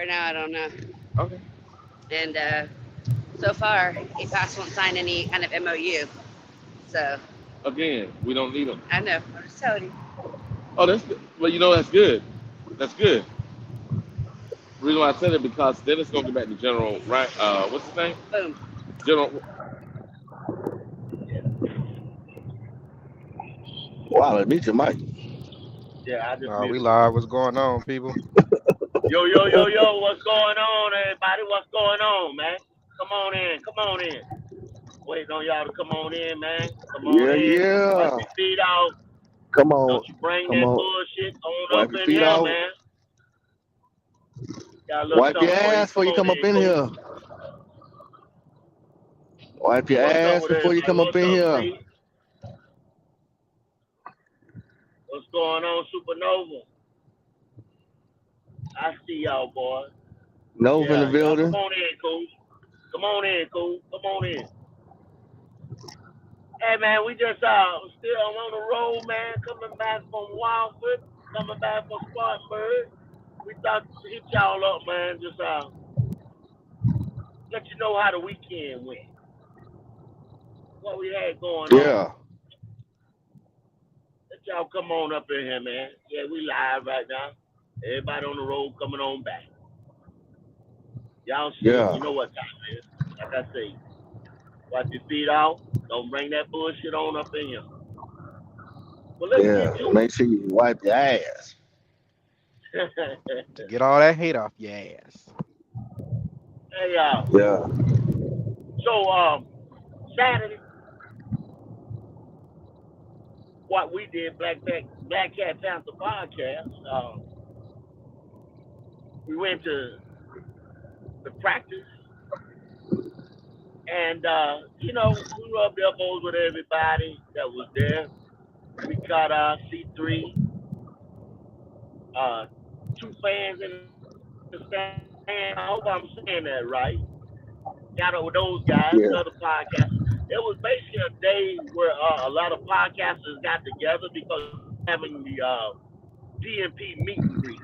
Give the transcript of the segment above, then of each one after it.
right now, I don't know. Okay. And so far, he passed won't sign any kind of MOU. So Again, we don't need them. I know. I'm just telling you. Oh, that's good. Well, that's good. That's good. The reason why I said it because then it's gonna get back to General right. What's his name? Boom. General. Wow, I meet your mic. Yeah, I just We muted it. live. What's going on, people? Yo, yo, yo, yo, what's going on, everybody? What's going on, man? Come on in, come on in. Waiting on y'all to come on in, man. Come on Yeah, in. Wipe yeah. your feet out. Come on, Don't you bring come that on. bullshit on up Wipe your in feet here, out. man. Got a little Wipe your something for you. ass before Come you on come up in, in cool. here. Wipe your What's up ass with before you everybody? come up What's in up, here. Bree? What's going on, Supernova? I see y'all, boy. Nova in the Yeah, y'all come building. on in, cool. Come on in, cool. Come on in. Hey man, we just still on the road, man. Coming back from Wildwood, coming back from Spartanburg. We thought to hit y'all up, man. Just let you know how the weekend went, what we had going on. Yeah, Let y'all come on up in here, man. Yeah, we live right now. Everybody on the road coming on back. Y'all see it. yeah, You know what time it is. Like I say, wipe your feet out. Don't bring that bullshit on up in here. But let's yeah. get to Make sure you wipe your ass. it. To get all that hate off your ass. Hey, Yeah. so Saturday, what we did, Black Cat Panther podcast. We went to the practice, and we rubbed elbows with everybody that was there. We caught C3, uh, two fans in the stand. I hope I'm saying that right. Got up with those guys, other Yeah. podcasters. It was basically a day where a lot of podcasters got together because we were having the DMP meet and greet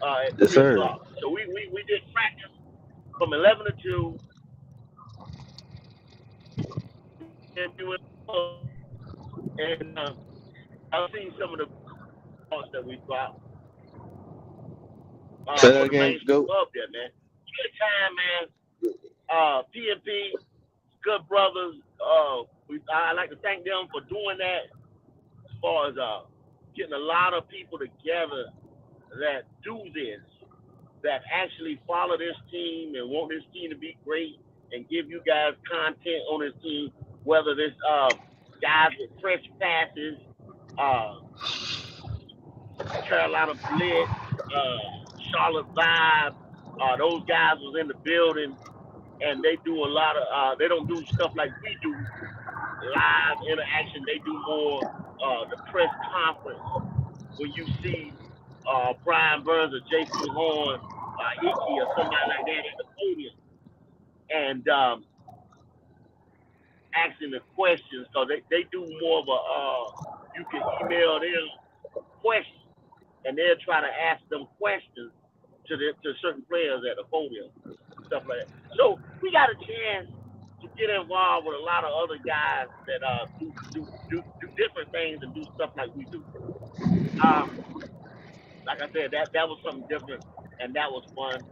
at Yes, 3 o'clock. sir. So we did practice from 11 to 2, and we went and I've seen some of the thoughts that we dropped Say that for the again. Main Street Go. Pub there, man. Good time, man. PNP, good brothers. I like to thank them for doing that as far as getting a lot of people together that do this, that actually follow this team and want this team to be great and give you guys content on this team, whether this guys with fresh passes, uh, Carolina Blitz, Charlotte Vibe, those guys was in the building and they do a lot of they don't do stuff like we do live interaction. They do more the press conference when you see Brian Burns or J.C. Horn, Iki or somebody like that at the podium and asking the questions. So they do more of a you can email them questions and they'll try to ask them questions to certain players at the podium, stuff like that. So we got a chance to get involved with a lot of other guys that do different things and do stuff like we do. Um, like I said, that was something different and that was fun.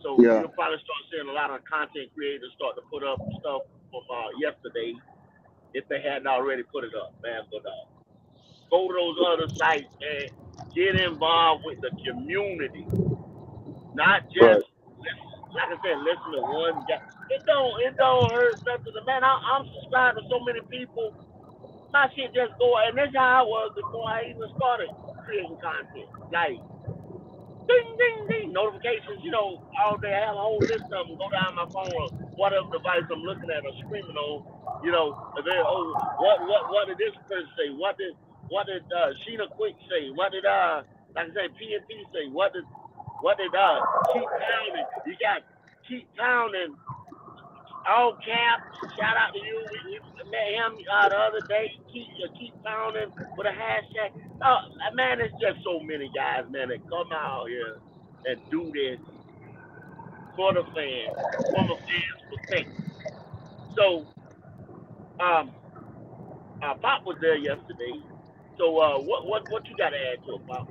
So Yeah. you'll probably start seeing a lot of content creators start to put up stuff from yesterday if they hadn't already put it up, man. But go to those other sites and get involved with the community, not Right. just like I said, listen to one guy. It don't hurt nothing. Man, I'm subscribed to so many people. My shit just go, and that's how I was before I even started creating content. Like ding ding ding notifications, all day. I have a whole list of them. Go down my phone or whatever device I'm looking at or screaming on. And then what did this person say? What did Sheena Quick say? What did like I say PNP say? What did Keep Pounding? You got Keep Pounding, all caps. Shout out to you. We met him the other day. Keep Pounding with a hashtag. Oh man, it's just so many guys, man, that come out here and do this for the fans, from a fan's perspective. So, um, Pop was there yesterday. So, what you got to add to it, Pop?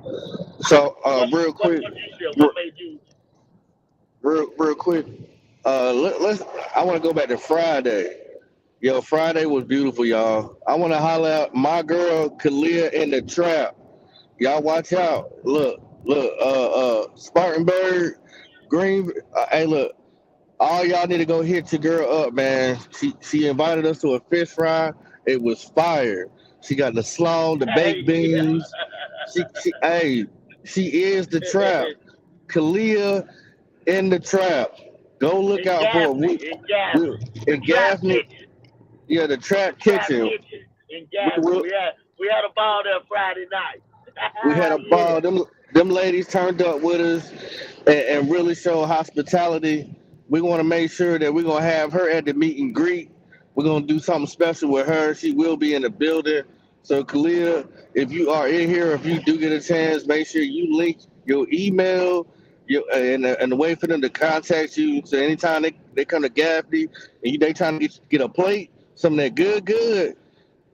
So, What real what quick, what you feel? re- What made you? real quick. Let's. I want to go back to Friday. Yo, Friday was beautiful, y'all. I want to holler out my girl Kalia in the trap. Y'all watch out. Look. Spartanburg, Green. Hey, look. All y'all need to go hit your girl up, man. She invited us to a fish fry. It was fire. She got the slaw, the baked Yeah. beans. Hey, she is the trap. Kalia in the trap. Go look in out for it. Gaffney, in Gaffney, the In trap Gaffney, kitchen, yeah, the the trap trap kitchen. kitchen in We Gaffney. will. We had a ball there Friday night. We had a Yeah, ball. Them ladies turned up with us and really showed hospitality. We want to make sure that we're gonna have her at the meet and greet. We're gonna do something special with her. She will be in the building. So Kalia, if you are in here, if you do get a chance, make sure you link your email, and the way for them to contact you. So anytime they come to Gaffney and they trying to get a plate, some of that good.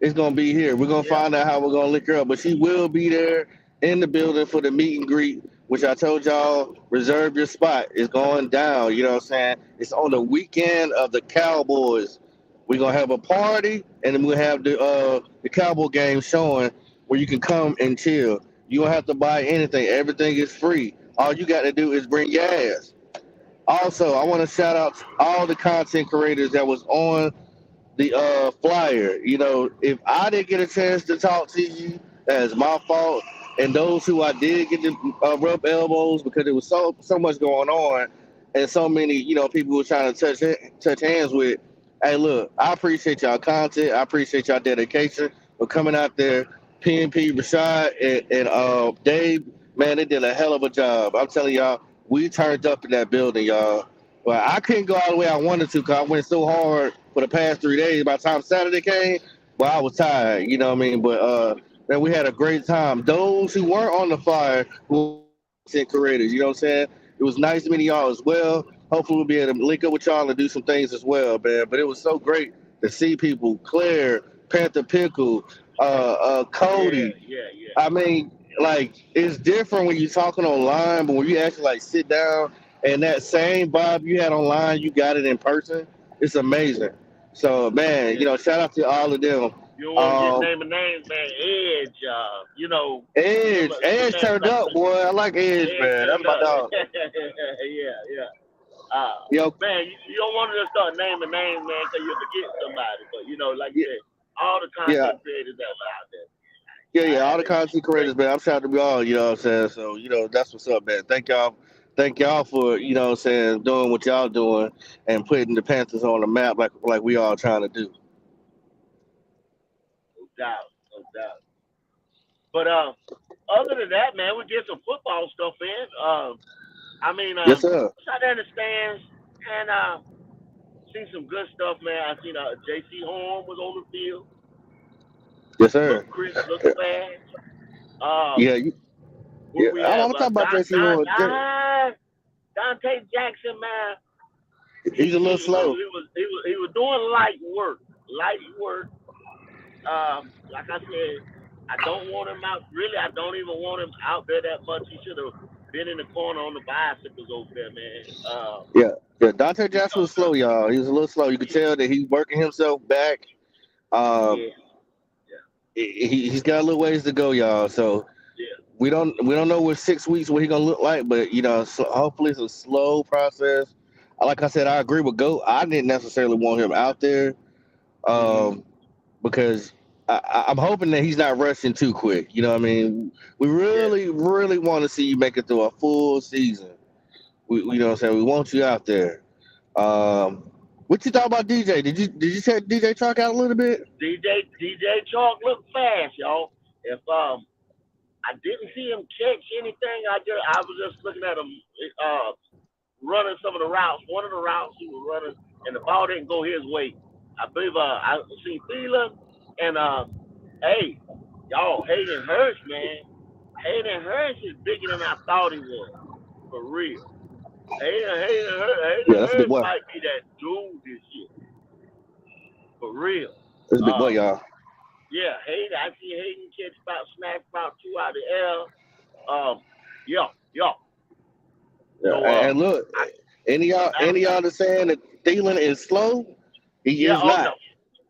It's gonna be here. We're gonna yeah, find out how we're gonna lick her up, but she will be there in the building for the meet and greet, which I told y'all reserve your spot. It's going down. You know what I'm saying? It's on the weekend of the Cowboys. We're gonna have a party, and then we'll have the Cowboy game showing where you can come and chill. You don't have to buy anything. Everything is free. All you got to do is bring your ass. Also, I want to shout out to all the content creators that was on the flyer. You know, if I didn't get a chance to talk to you, that's my fault. And those who I did get to rub elbows because there was so much going on, and so many people were trying to touch hands with. Hey, look, I appreciate y'all content. I appreciate y'all dedication for coming out there. PNP, Rashad, and Dave, man, they did a hell of a job. I'm telling y'all, we turned up in that building, y'all. Well, I couldn't go all the way I wanted to because I went so hard for the past 3 days. By the time Saturday came, well, I was tired. You know what I mean? But man, we had a great time. Those who weren't on the flyer were content creators. You know what I'm saying? It was nice meeting y'all as well. Hopefully, we'll be able to link up with y'all and do some things as well, man. But it was so great to see people. Claire, Panther Pickle, yeah, Cody. yeah, yeah. I mean, like it's different when you're talking online, but when you actually like sit down and that same vibe you had online, you got it in person. It's amazing. So man, Yeah. shout out to all of them. You don't want to just Um, name a name, man. Edge, Edge, them Edge man, turned up, boy. I like Edge, Edge man. That's turned my up. dog. Yeah, yeah. Yo, Man, you don't want to just start naming names, man, because you forget somebody. But like you yeah, said, all the yeah, content creators that were out there, yeah. I All had the a content great. creators, man. I'm shouting to y'all. You know what I'm saying? So that's what's up, man. Thank y'all for what I'm saying, doing what y'all doing and putting the Panthers on the map like we all trying to do. No doubt, no doubt. But other than that, man, we get some football stuff in. I mean, Yes, sir. sat there in the stands and seen some good stuff, man. I seen J.C. Horn was on the field, Yes, sir. looked crisp, looked fast. Um, Yeah, who yeah. we I'm have? talking about JC Horn. Dante Jackson, man. He's a little He slow. was doing light work, light work. Like I said, I don't want him out. Really, I don't even want him out there that much. He should have been in the corner on the bicycles over there, man. Yeah. Dante You Jackson know, was slow, y'all. He was a little slow. You could tell that he's working himself back. Um, yeah, yeah, he's got a little ways to go, y'all. So yeah, we don't know what 6 weeks what he gonna look like, but so hopefully it's a slow process. Like I said, I agree with Goat. I didn't necessarily want him out there because I'm hoping that he's not rushing too quick. You know what I mean? We yeah. really, really want to see you make it through a full season. We you know what I'm saying? We want you out there. What you thought about DJ? Did you check DJ Chark out a little bit? DJ Chark looked fast, y'all. If I didn't see him catch anything, I was just looking at him running some of the routes. One of the routes he was running, and the ball didn't go his way. I believe I seen Thielen and hey, y'all, Hayden Hurst, man. Hayden Hurst is bigger than I thought he was. For real. Hayden Yeah, that's a big Hurst boy. might be that dude this year. For real. That's a big boy, Uh, y'all. yeah, Hayden. I see Hayden catch about snatch about two out of the air. Yeah, yeah. Yeah, So and look, I, any y'all that's saying that Thielen is slow, he yeah. is not.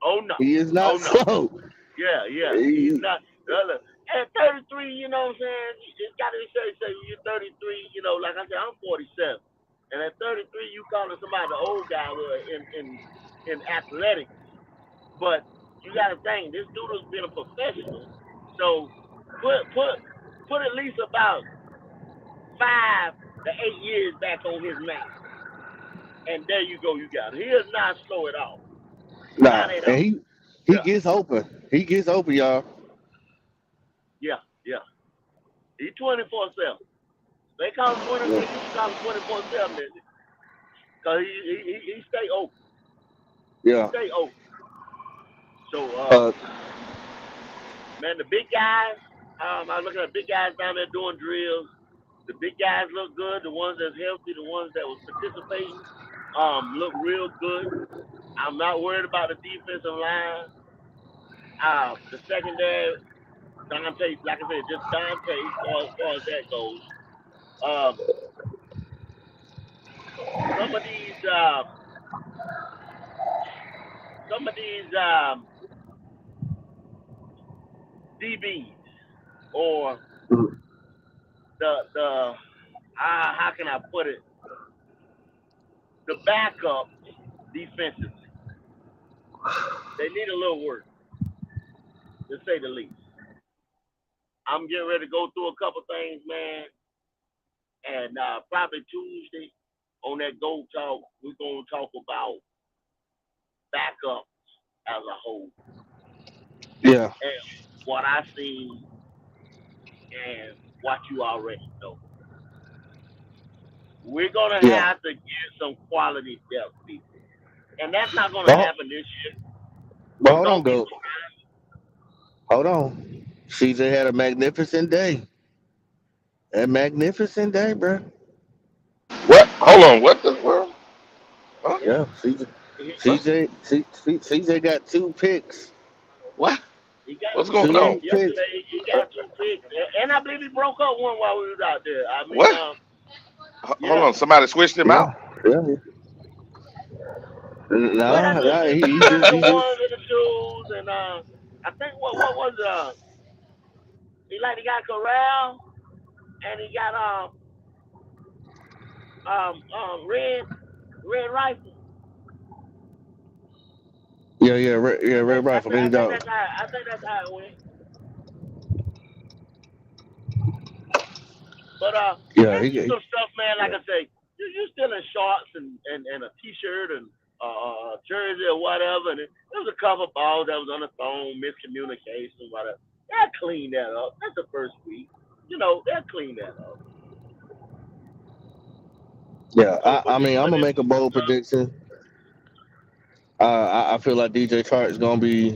Oh no. He is Oh not no. slow. Yeah. He's He- not. Look, at 33, you know what I'm saying? It's got to say you're 33. You know, like I said, I'm 47, and at 33, you calling somebody the old guy in athletics. But you got to think this dude has been a professional, so put at least about 5 to 8 years back on his name, and there you go. You got it. He is not slow at all. nah, Not at and all. he Yeah, gets open. He gets open, y'all. yeah. He's 24/7. They call him 20. Yeah. They used to call him 24/7, cause he stay open. He Yeah. stay open. So Uh, man, the big guys. I was looking at big guys down there doing drills. The big guys look good. The ones that's healthy, the ones that was participating, look real good. I'm not worried about the defensive line. The secondary, Dante, like I said, just Dante as far as that goes. Um, some of these, some of these DBs or the how can I put it? The backup defensively, they need a little work, to say the least. I'm getting ready to go through a couple things, man, and probably Tuesday on that Go Talk, we're gonna talk about backups as a whole yeah. and what I see and what you already know. We're gonna Yeah. have to get some quality depth people, and that's not gonna But, happen this year. but We're hold on, gonna get go. Hold on. CJ had a magnificent day. A magnificent day, bro. What? Hold on. What the world? Huh? yeah. Yeah. CJ, What? CJ got 2 picks. What? He got What's going Two on? picks. yesterday. He got 2 picks, and I believe he broke up one while we was out there. I mean, What? Hold yeah. on. Somebody switched him Yeah. out. Yeah. Well, that's Nah, just nah. he got the He just. ones and the shoes, and I think what was he like? He got Corral, and he got red rifle. Yeah. Red rifle. Any dog. I think that's how it went. But Yeah. it's just He. some stuff, man. Like Yeah. I say, you still in shorts and a t-shirt and jersey or whatever. And there was a couple balls that was on the phone, miscommunication, whatever. They'll clean that up. That's the first week. You know, they'll clean that up. Yeah. So, I mean, I'm but gonna this make a bold prediction. I feel like DJ Chark is gonna be.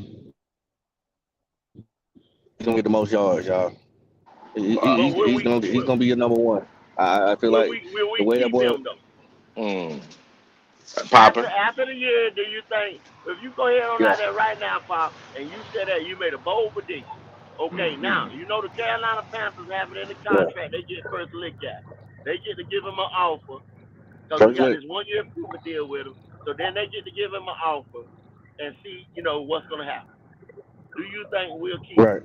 He's gonna get the most yards, y'all. but He's gonna be your number one. I feel like will the we way that keep boy. him though? Hmm. Popping. After the year, do you think if you go ahead on Yeah. out there right now, Pop, and you said that you made a bold prediction? Okay, now you know the Carolina Panthers have it in the Yeah. contract. They get first lick at. They get to give him an offer because we First got lick. this 1 year improvement deal with him. So then they get to give him an offer and see, what's going to happen. Do you think we'll keep him? Right.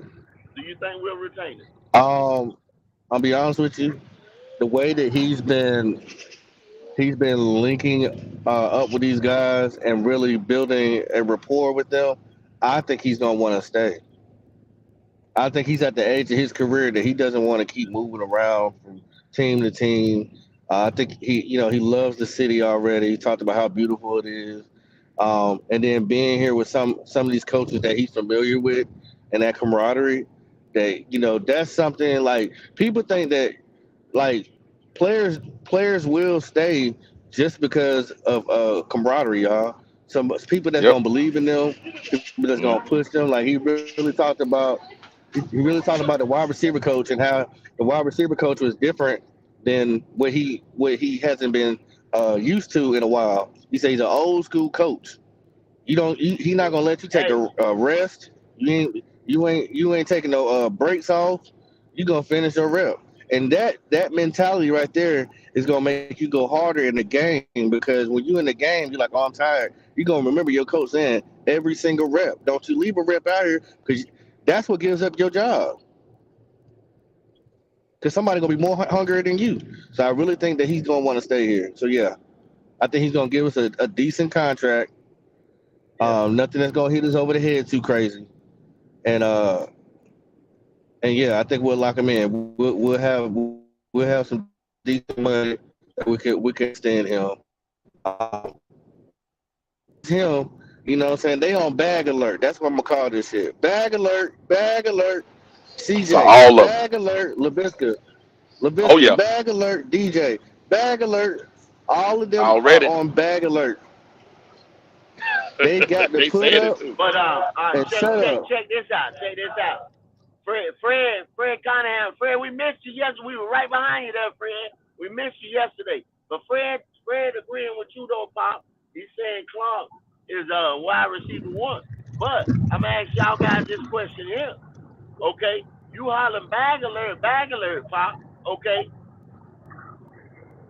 Do you think we'll retain him? I'll be honest with you. The way that he's been linking up with these guys and really building a rapport with them. I think he's gonna want to stay. I think he's at the age of his career that he doesn't want to keep moving around from team to team. I think he loves the city already. He talked about how beautiful it is, and then being here with some of these coaches that he's familiar with and that camaraderie. That's something like people think that like players will stay just because of camaraderie, y'all. Some people that's Yep. gonna believe in them, people that's gonna Hmm. push them. Like he really talked about the wide receiver coach and how the wide receiver coach was different than what he hasn't been used to in a while. He said he's an old school coach. He not gonna let you take Hey, a rest. You ain't taking no breaks off. You gonna finish your rep, and that mentality right there is gonna make you go harder in the game, because when you in the game, you're like, oh, I'm tired. You gonna remember your coach saying every single rep. Don't you leave a rep out here, because that's what gives up your job. Because somebody gonna be more hungry than you. So I really think that he's gonna want to stay here. So yeah, I think he's gonna give us a decent contract. yeah. Nothing that's gonna hit us over the head too crazy. And yeah, I think we'll lock him in. We'll have some decent money that we can extend him. Him, you know what I'm saying? They on bag alert. That's what I'm gonna call this shit. Bag alert, bag alert. For CJ, all of them. bag alert. Leviska, Oh yeah, bag alert. DJ, bag alert. All of them are already. on bag alert. They got to They put said it up too. But and check shut check up. check this out. Check this out. Fred Conahan. We missed you yesterday. We were right behind you there, Fred. We missed you yesterday. But Fred agreeing with you though, Pop. He's saying Clark is wide receiver one. But I'm gonna ask y'all guys this question here. Okay, you hollering bag alert, Pop. Okay,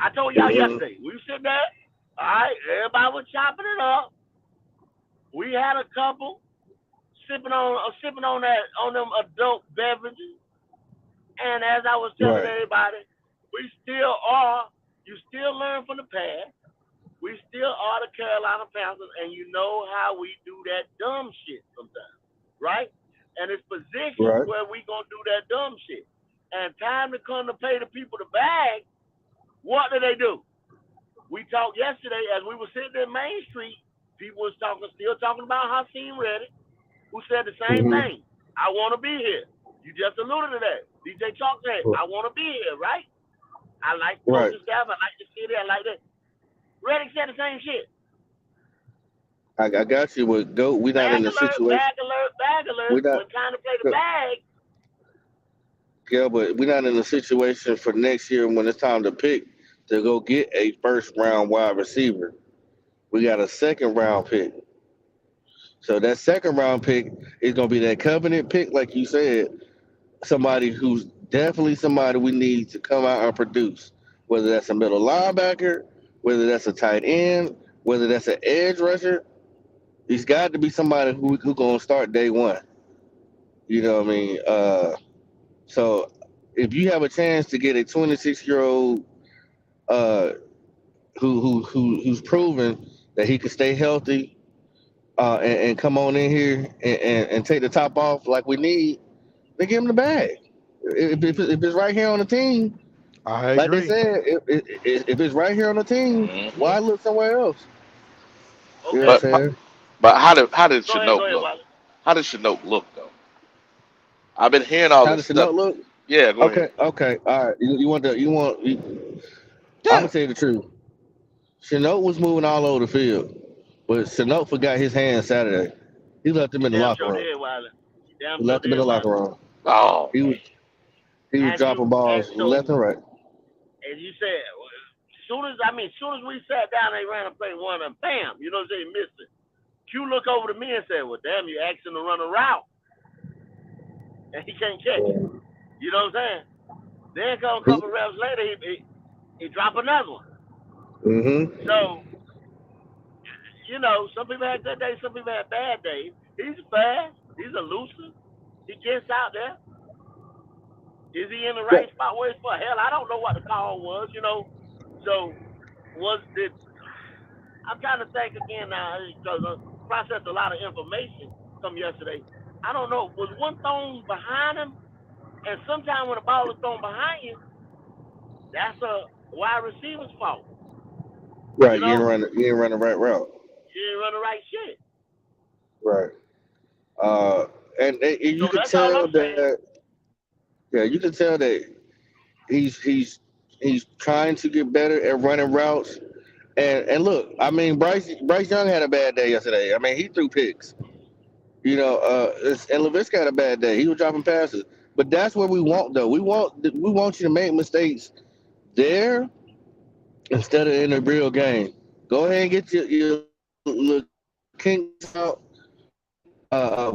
I told y'all Mhm. yesterday. We were sitting there. All right, everybody was chopping it up. We had a couple sipping on them adult beverages. And as I was telling Right. everybody, we still are. You still learn from the past. We still are the Carolina Panthers, and you know how we do that dumb shit sometimes, right? And it's positions Right. where we gonna do that dumb shit. And time to come to pay the people the bag. What do? We talked yesterday as we were sitting in Main Street. People was still talking about Hakeem Reddick, who said the same Mhm. thing. I want to be here. You just alluded to that. DJ Chark said, I want to be here, right? I like the Right. coaching staff. I like the city. I like that. Reddick said the same shit. I got you with GOAT. We're not in Bag the alert, situation. bag alert, bag alert. We're not. When time to play the bag, Yeah, but we're not in a situation for next year when it's time to pick to go get a first round wide receiver. We got a second round pick. So that second round pick is gonna be that covenant pick, like you said. Somebody who's definitely somebody we need to come out and produce. Whether that's a middle linebacker, whether that's a tight end, whether that's an edge rusher, he's got to be somebody who gonna start day one. You know what I mean? So if you have a chance to get a 26-year-old uh, who's proven that he can stay healthy and come on in here and take the top off like we need, then give him the bag. If it's right here on the team, I like they agree. said, if it's right here on the team, Hmm. why look somewhere else? You know what I'm okay. But saying? how did Go Chinook ahead, look? Wally. How did Chinook look though? I've been hearing all How this does the stuff. note look? Yeah, go ahead. Okay, all right. I'm Yeah. gonna tell you the truth. Chenault was moving all over the field, but Chenault forgot his hand Saturday. He left him You in the damn locker sure room. did, Wally. You damn He sure left him in did, the locker Wally. room. Oh He was man. he was And dropping balls left so and right. as you said, as soon as we sat down, they ran and played one, and bam, you know what I'm saying, missed it. Q looked over to me and said, "Well, damn, you asking to run a route, and he can't catch it." You know what I'm saying? Then come a couple reps later, he dropped another one. Mm-hmm. So some people had good days, some people had bad days. He's fast, he's elusive, he gets out there. Is he in the Yeah. right spot where he's for? Hell, I don't know what the call was. So did I'm trying to think again now because I processed a lot of information from yesterday. I don't know. Was one thrown behind him? And sometimes when the ball is thrown behind you, that's a wide receiver's fault. You Right. know, You ain't running the right route. you didn't run the right shit. Right. Uh, and you So could that's all tell I'm saying. that. Yeah, you can tell that he's he's he's trying to get better at running routes. And look, I mean, Bryce Young had a bad day yesterday. I mean, he threw picks. And Leviska had a bad day. He was dropping passes. But that's what we want, though. We want you to make mistakes there instead of in a real game. Go ahead and get your little kinks out,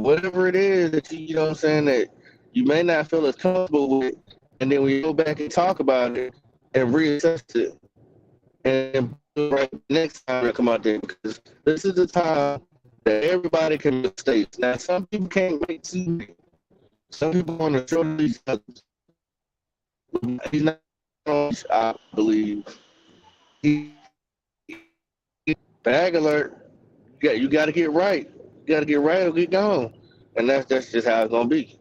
whatever it is that you know what I'm saying, that you may not feel as comfortable with, and then we go back and talk about it and reassess it, and right next time I come out there, because this is the time that everybody can make mistakes. Now, some people can't make too many. Some people want to show these others. He's not, I believe. He, bag alert. Yeah, you got to get right. You got to get right or get gone, and that's just how it's gonna be.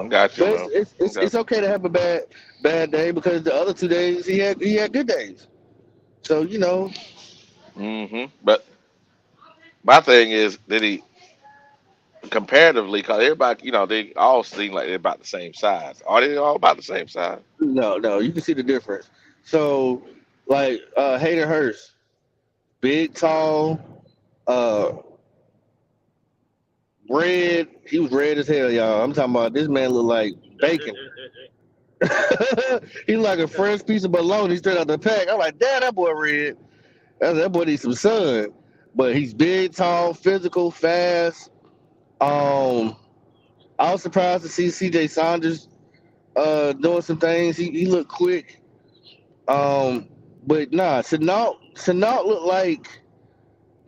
Gotcha, But bro. it's okay to have a bad day, because the other 2 days he had good days. So you know, But my thing is that he comparatively, because everybody, they all seem like they're about the same size. Are they all about the same size? no, you can see the difference. So like Hayden Hurst, big, tall, uh, red. He was red as hell, y'all. I'm talking about this man looked like bacon. He like a fresh piece of bologna straight out the pack. I'm like, damn, that boy red. That boy needs some sun. But he's big, tall, physical, fast. I was surprised to see CJ Saunders doing some things. He looked quick. But nah, Chenault looked like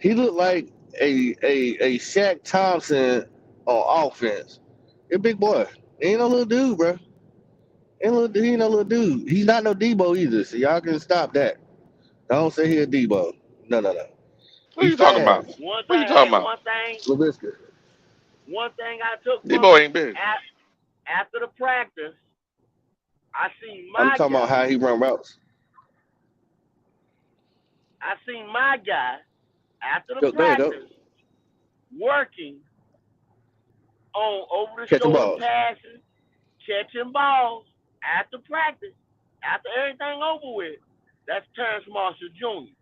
a Shaq Thompson on offense. He a big boy. He ain't no little dude, bro. He ain't no little dude. He's not no Debo either, so y'all can stop that. Don't say he a Debo. No. What are He's you talking about? fast. One What are you thing, talking hey, about? Leviska. one thing I took from Debo it ain't big. after the practice, I seen I'm my talking about guy. how he run routes. I seen my guy after the Go ahead, go. practice working on over the Catching shoulder balls. passes, catching balls after practice, after everything over with. That's Terrence Marshall Jr.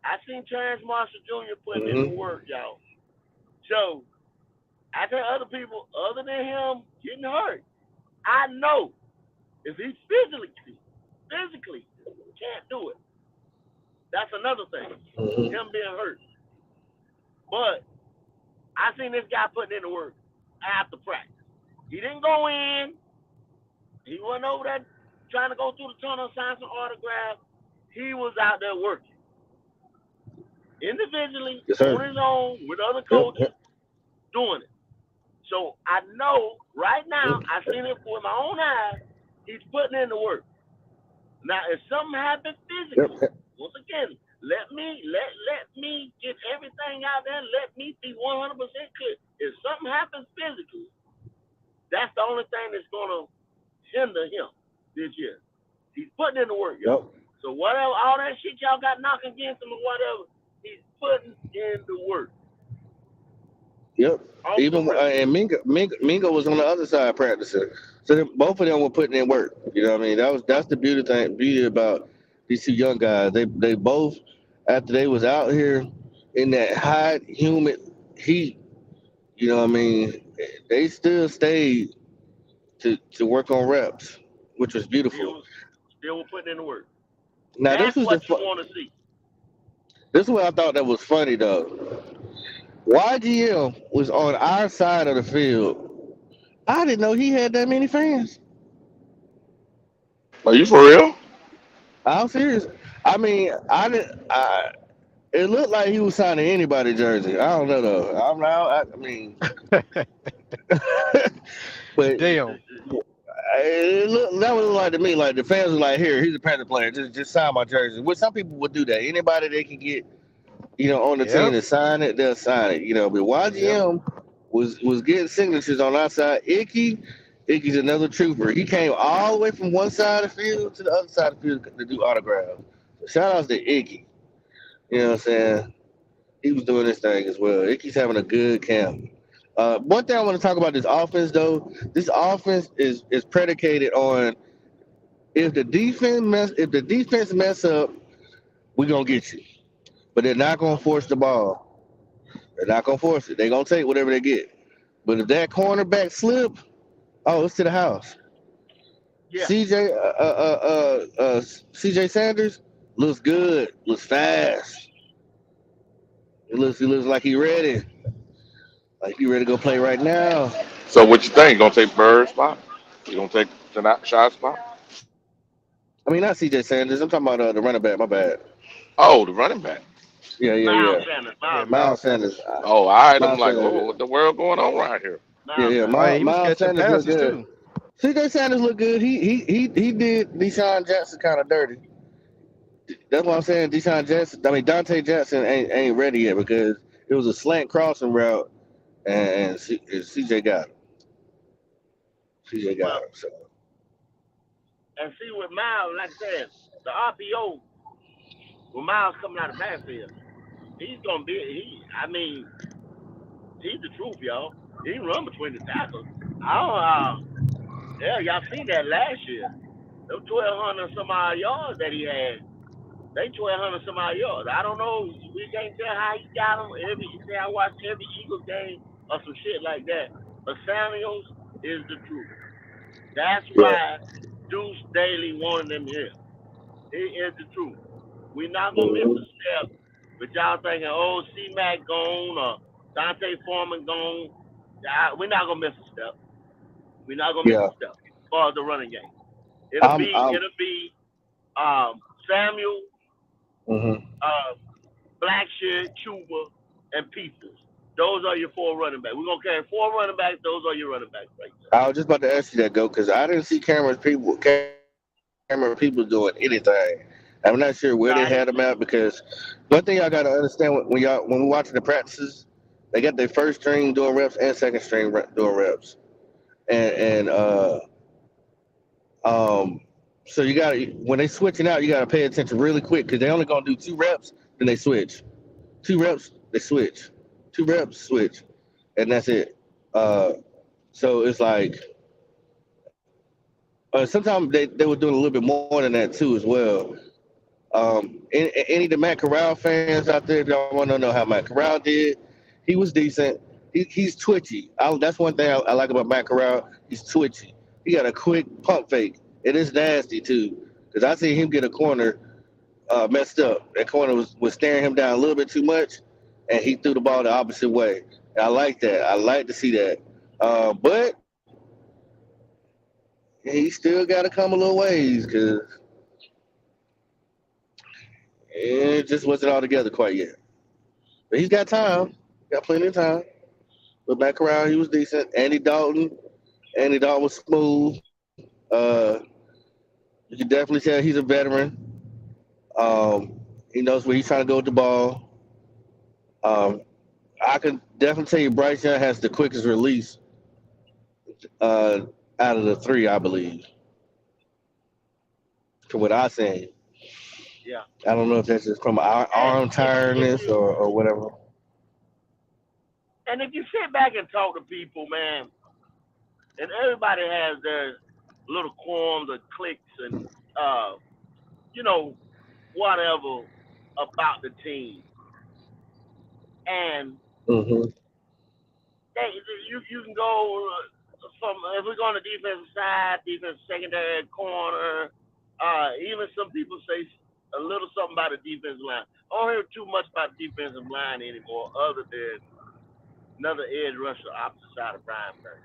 I seen Terrence Marshall Jr. putting in the Mm-hmm. work, y'all. So I think other people other than him getting hurt, I know if he's physically can't do it. That's another thing. Mm-hmm. Him being hurt. But I seen this guy putting in the work after practice. He didn't go in. He wasn't over there trying to go through the tunnel, sign some autographs. He was out there working individually, Yes, on sir. his own, with other Yep. coaches, doing it. So I know right now, Yep. I seen it with my own eyes. He's putting in the work. Now, if something happens physically, Yep. once again, let me get everything out there. Let me be 100% clear. If something happens physically, that's the only thing that's gonna hinder him this year. He's putting in the work, Yep. y'all. So whatever, all that shit y'all got knocking against him or whatever, he's putting in the work. Yep. Off the Even rip. and Mingo was on the other side practicing, so both of them were putting in work. You know what I mean? That's the beauty about these two young guys. They both, after they was out here in that hot, humid heat, you know what I mean, they still stayed to work on reps, which was beautiful. Still putting in the work. Now That's what you want to see. this is what I thought that was funny though. YGM was on our side of the field. I didn't know he had that many fans. Are you for real? I'm serious. I mean, I didn't. It looked like he was signing anybody jersey. I don't know though. I'm not. I mean, but Damn. it looked, that was like to me like the fans were like, "Here, he's a Panther player. Just sign my jersey." Which some people would do that. Anybody they can get, on the team Yep. to sign it, they'll sign it. But Yep. YGM was getting signatures on our side. Icky's another trooper. He came all the way from one side of the field to the other side of the field to do autographs. So shout outs to Icky. You know what I'm saying? He was doing this thing as well. Icky's having a good camp. One thing I want to talk about this offense though. This offense is predicated on if the defense mess up, we're gonna get you. But they're not gonna force the ball. They're not gonna force it. They're gonna take whatever they get. But if that cornerback slip, oh, it's to the house. Yeah. CJ CJ Sanders looks good, looks fast. He looks like he ready to go play right now. So what you think? Gonna take Bird's spot? You gonna take tonight shot spot? I mean, not CJ Sanders. I'm talking about the running back. My bad. Oh, the running back. Yeah, yeah, Miles yeah. Sanders. Yeah, Miles Sanders. Miles Miles Sanders. Sanders. Oh, all right. I'm Miles like, Sanders. oh, what the world going on right here? Yeah, Miles yeah. Sanders. Oh, yeah, he was Miles catching Sanders look passes good. too. CJ Sanders look good. He did Deshaun Jackson kind of dirty. That's what I'm saying. Dante Jackson ain't ready yet because it was a slant crossing route and CJ got him. CJ got Well, him. So and see with Miles, like I said, the RPO with Miles coming out of the backfield, he's gonna be. I mean, he's the truth, y'all. He can run between the tackles. I don't. Yeah, y'all seen that last year. Those 1,200 some odd yards that he had. They 1,200 some odd yards. I don't know. We can't tell how he got them. You say I watched every Eagles game or some shit like that. But Samuels is the truth. That's yeah. why Deuce Daly wanted him here. It is the truth. We're not gonna miss Mhm. a step. But y'all thinking, oh, C Mac gone or Dante Foreman gone. We're not gonna miss a step. We're not gonna miss Yeah. a step for the running game. It'll I'm. be I'm. it'll be Samuel, Mhm. Blackshear, Chuba, and Peoples. Those are your four running backs. We're gonna carry four running backs. Those are your running backs right there. I was just about to ask you that, go, because I didn't see Cameron people doing anything. I'm not sure where No, they I had didn't them see at because one thing y'all got to understand when we watching the practices, they got their first string doing reps and second string doing reps, and um, so you got to when they switching out, you got to pay attention really quick because they only gonna do 2 reps, then they switch. 2 reps, they switch. 2 reps, switch, and that's it. Uh, so it's like sometimes they were doing a little bit more than that too as well. Any of the Matt Corral fans out there, if y'all want to know how Matt Corral did, he was decent. He's twitchy. That's one thing I like about Matt Corral. He's twitchy. He got a quick pump fake. It is nasty too, because I see him get a corner messed up. That corner was staring him down a little bit too much, and he threw the ball the opposite way. And I like that. I like to see that. But he still got to come a little ways because it just wasn't all together quite yet. But he's got time. Got plenty of time. But back around, he was decent. Andy Dalton was smooth. You can definitely tell he's a veteran. He knows where he's trying to go with the ball. Um, I can definitely tell you Bryce Young has the quickest release uh, out of the 3, I believe, from what I seen. Yeah. I don't know if that's just from our And arm if tiredness you or whatever. and if you sit back and talk to people, man, and everybody has their little qualms or cliques and you know whatever about the team, and Mm-hmm. they, you can go from if we're going to defensive side, defense secondary, corner. Even some people say a little something about the defensive line. I don't hear too much about the defensive line anymore, other than another edge rusher opposite side of Brian Burns.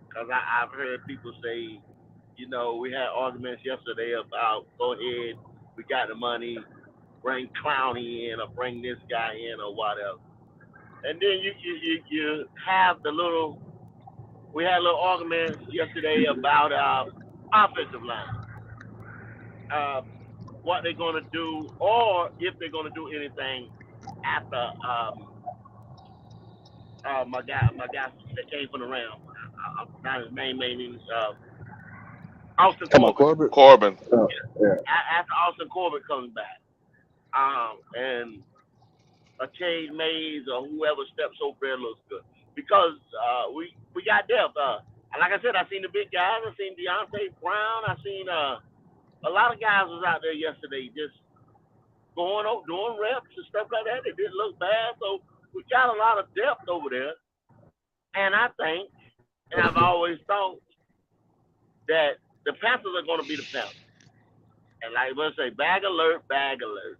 Because I've heard people say, we had arguments yesterday about go ahead, we got the money, bring Clowney in or bring this guy in or whatever. And then you have we had a little arguments yesterday about offensive line, uh, what they're going to do, or if they're going to do anything after my guy that came from the Rams. Not his main name, Austin Come on, Corbett. Corbett. Corbin. Oh, yeah. After Austin Corbett comes back, and a Cade Mays or whoever steps over there looks good because we got depth. Like I said, I seen the big guys. I seen Deontay Brown. I seen a lot of guys was out there yesterday just going over doing reps and stuff like that. It didn't look bad, so we got a lot of depth over there. And I think, and I've always thought that The Panthers are going to be the Panthers. And like we'll say, bag alert, bag alert.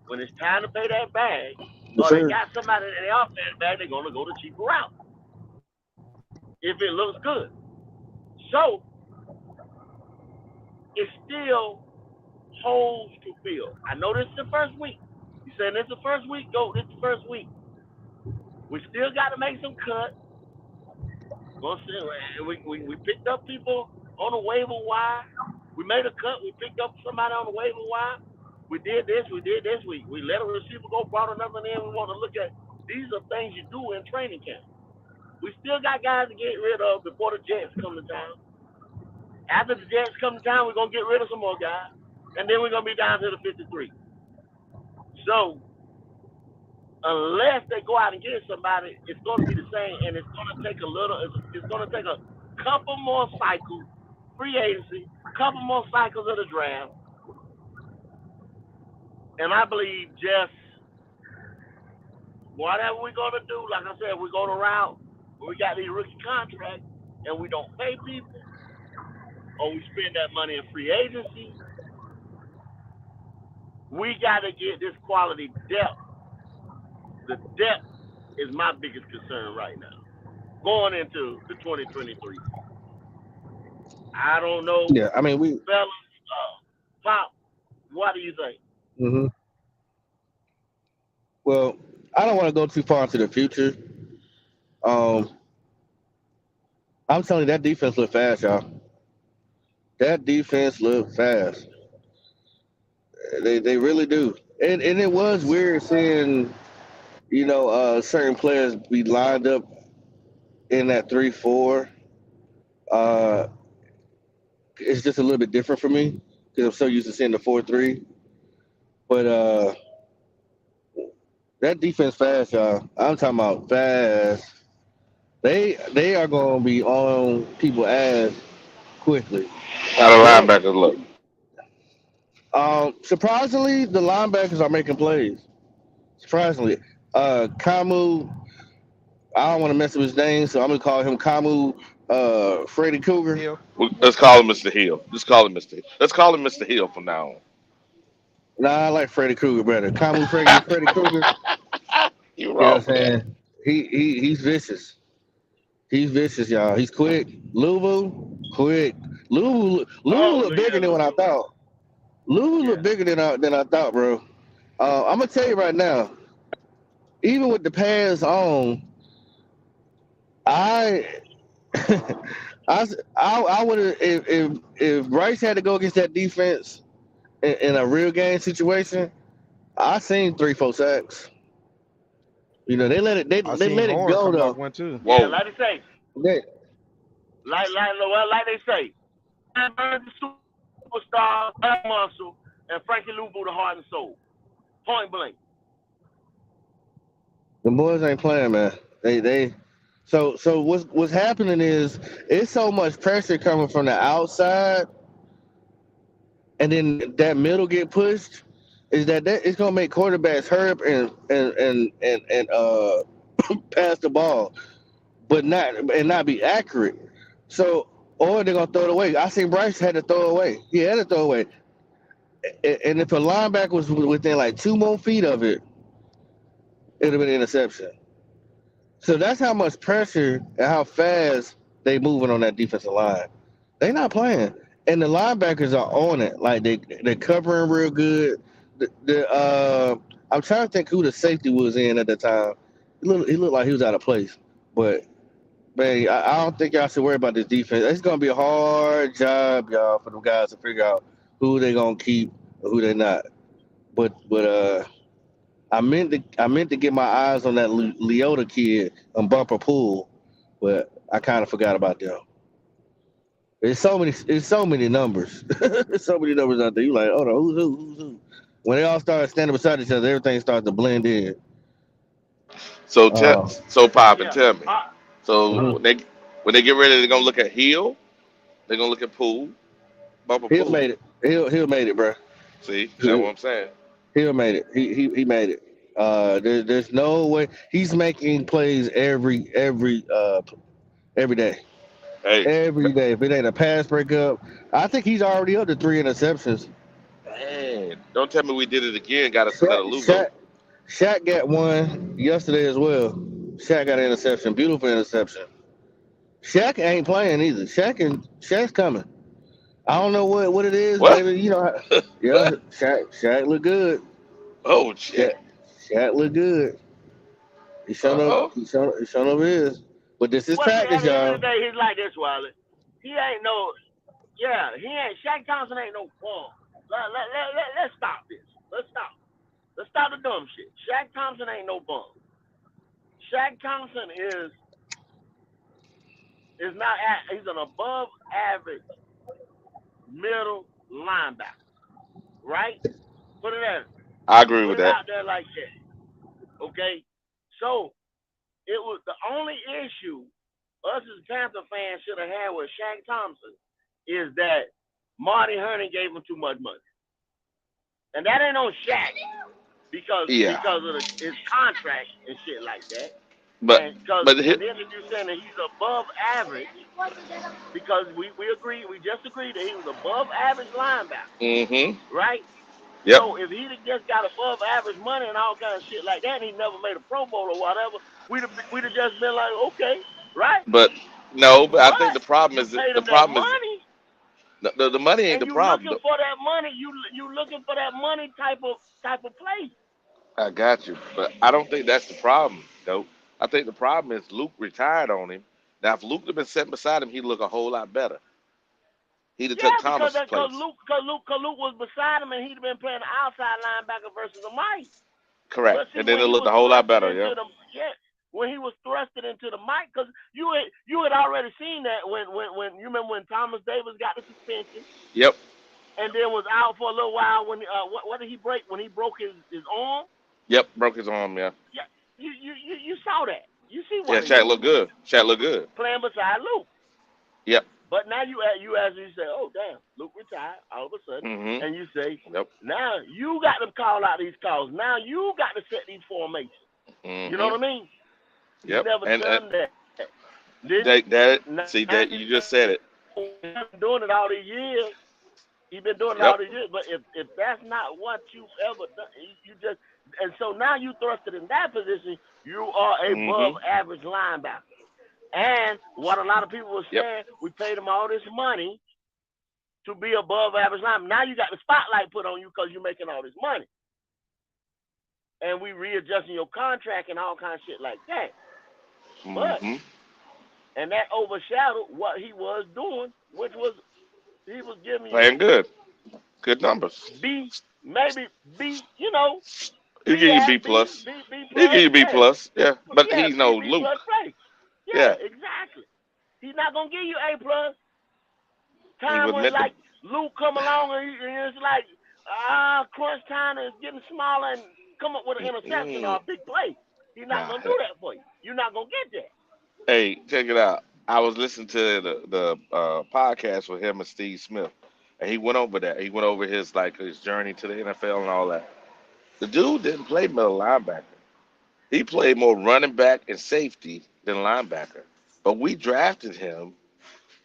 When it's time to pay that bag, Yes, or they sir. got somebody in the offense bag, they're going to go the cheaper route if it looks good. So it still holds to fill. I know this is the first week. You saying this is the first week? Go, this is the first week. We still got to make some cuts. We picked up people on the waiver wire. We made a cut. We picked up somebody on the waiver wire. We did this. We let a receiver go, brought another in. We want to look at these are things you do in training camp. We still got guys to get rid of before the Jets come to town. After the Jets come to town, we're going to get rid of some more guys. And then we're going to be down to the 53. So, unless they go out and get somebody, it's going to be the same. And it's going to take it's going to take a couple more cycles, free agency, a couple more cycles of the draft. And I believe just whatever we're going to do, like I said, we're going around where we got these rookie contracts and we don't pay people, or we spend that money in free agency. We got to get this quality depth. The depth is my biggest concern right now, going into the 2023. I don't know. Yeah, I mean, fellas, Pop, what do you think? Mm-hmm. Well, I don't want to go too far into the future. I'm telling you, that defense look fast, y'all. That defense look fast. They really do. And it was weird seeing, certain players be lined up in that 3-4. It's just a little bit different for me because I'm so used to seeing the 4-3. But that defense fast, y'all. I'm talking about fast. They are going to be on people's ass quickly. How the linebackers look? Surprisingly, the linebackers are making plays. Surprisingly, Kamu, I don't want to mess up his name, so I'm gonna call him Kamu Freddy Cougar. Hill. Let's call him Mr. Hill. Let's call him Mr. Hill from now on. Nah, I like Freddy Cougar better. Kamu Freddy Cougar. You You know what I'm wrong. saying? He's vicious. He's vicious, y'all. He's quick. Louisville, quick. Louisville look bigger than what I thought. Louisville look bigger than I thought, bro. I'm gonna tell you right now. Even with the pads on, I would have if Bryce had to go against that defense in a real game situation. I seen 3-4 sacks. They let it I seen let it Horn go coming though. off one too. Whoa. Yeah, like they say, They, like they say, the superstar, Black Muscle, and Frankie Louisville, the heart and soul. Point blank. the boys ain't playing, man. So what's happening is it's so much pressure coming from the outside, and then that middle get pushed. Is that it's gonna make quarterbacks hurry up and pass the ball, but not be accurate. So or they're gonna throw it away. I seen Bryce had to throw it away. He had to throw it away. And if a linebacker was within like 2 more feet of it, it would have been an interception. So that's how much pressure and how fast they moving on that defensive line. They not playing, and the linebackers are on it. Like they're covering real good. I'm trying to think who the safety was in at the time. He looked like he was out of place. But man, I don't think y'all should worry about this defense. It's gonna be a hard job, y'all, for them guys to figure out who they gonna keep and who they not. But I meant to get my eyes on that Leota kid and Bumper Pool, but I kind of forgot about them. It's so many numbers. There's so many numbers out there. You like, hold on, who's who? When they all start standing beside each other, everything starts to blend in. So Pop and tell me. So Mhm. when they get ready, they're gonna look at Hill. They're gonna look at Pool. Bumper He'll Pool. made it. He'll made it, bro. See, that's what I'm saying. He'll made it. He made it. There's no way he's making plays every day. Hey, every day. If it ain't a pass breakup, I think he's already up to 3 interceptions. man, don't tell me we did it again. Got us Shaq, another Lugo. Shaq, Shaq got one yesterday as well. Shaq got an interception, beautiful interception. Shaq ain't playing either. Shaq's coming. I don't know what it is, What? baby. Yeah, Shaq look good. Oh Shaq, shit. Shaq look good. He Uh showing up. oh. He showing up is. But this is Well, see, at practice, the end of y'all. the day, he's like this, Wiley. He ain't no, he ain't, Shaq Thompson ain't no bum. Let's stop this. Let's stop. Let's stop the dumb shit. Shaq Thompson ain't no bum. Shaq Thompson is not, he's an above average middle linebacker, right? Put it out. I agree Put with it that. out there like that. Okay? So, it was the only issue us as Panther fans should have had with Shaq Thompson is that Marty Herndon gave him too much money. And that ain't on Shaq because Yeah, of his contract and shit like that. but And but and then if you're saying that he's above average, because we just agreed that he was above average linebacker, mm-hmm. right? Yep. So if he'd have just got above average money and all kind of shit like that, and he never made a Pro Bowl or whatever, we'd have just been like, okay, right? But no, but I think But the problem you is paid the him that problem is money, the money ain't and the you problem. looking for that money. You looking for that money type of play. I got you, but I don't think that's the problem, though. I think the problem is Luke retired on him. Now, if Luke had been sitting beside him, he'd look a whole lot better. He'd have took Yeah, because Thomas's place. Luke was beside him, and he'd have been playing the outside linebacker versus a Mike. Correct, But see, and then when it he looked was a whole lot thrusted better. into Yeah. when he was thrusted into the mic, because you had already seen that when you remember when Thomas Davis got the suspension Yep. and then was out for a little while when what did he break when he broke his arm? Yep. Broke his arm. Yeah. Yeah, you saw that. You see Yeah. what he Shaq was looked good. Shaq looked good. playing beside Luke. Yep. But now you actually say, oh damn, Luke retired all of a sudden, Mhm. and you say Yep. now you got to call out these calls. Now you got to set these formations. You know Mhm. what I mean? You Yep. never And done that, did you? that Now see that you just said it. he's been doing it all these years. He's been doing it Yep. all these years. But if that's not what you've ever done, you just and so now you thrusted in that position. You are above Mhm. average linebacker. And what a lot of people were Yep. saying, we paid him all this money to be above average linebacker. Now you got the spotlight put on you because you're making all this money. And we readjusting your contract and all kind of shit like that. But Mhm. and that overshadowed what he was doing, which was he was giving you Playing good. Good numbers. B, maybe B, you know, He give you B plus. B He give plus, you B yeah, plus. Yeah. But yeah, he's no B plus Luke. play, yeah, Yeah. exactly. He's not gonna give you A plus. He Time was when meant to. like Luke come along and it's like crunch time is getting smaller and come up with an interception or Mm, a big play. He's not nah. gonna do that for you. You're not gonna get that. Hey, check it out. I was listening to the podcast with him and Steve Smith, and he went over that. He went over his journey to the NFL and all that. The dude didn't play middle linebacker. He played more running back and safety than linebacker. But we drafted him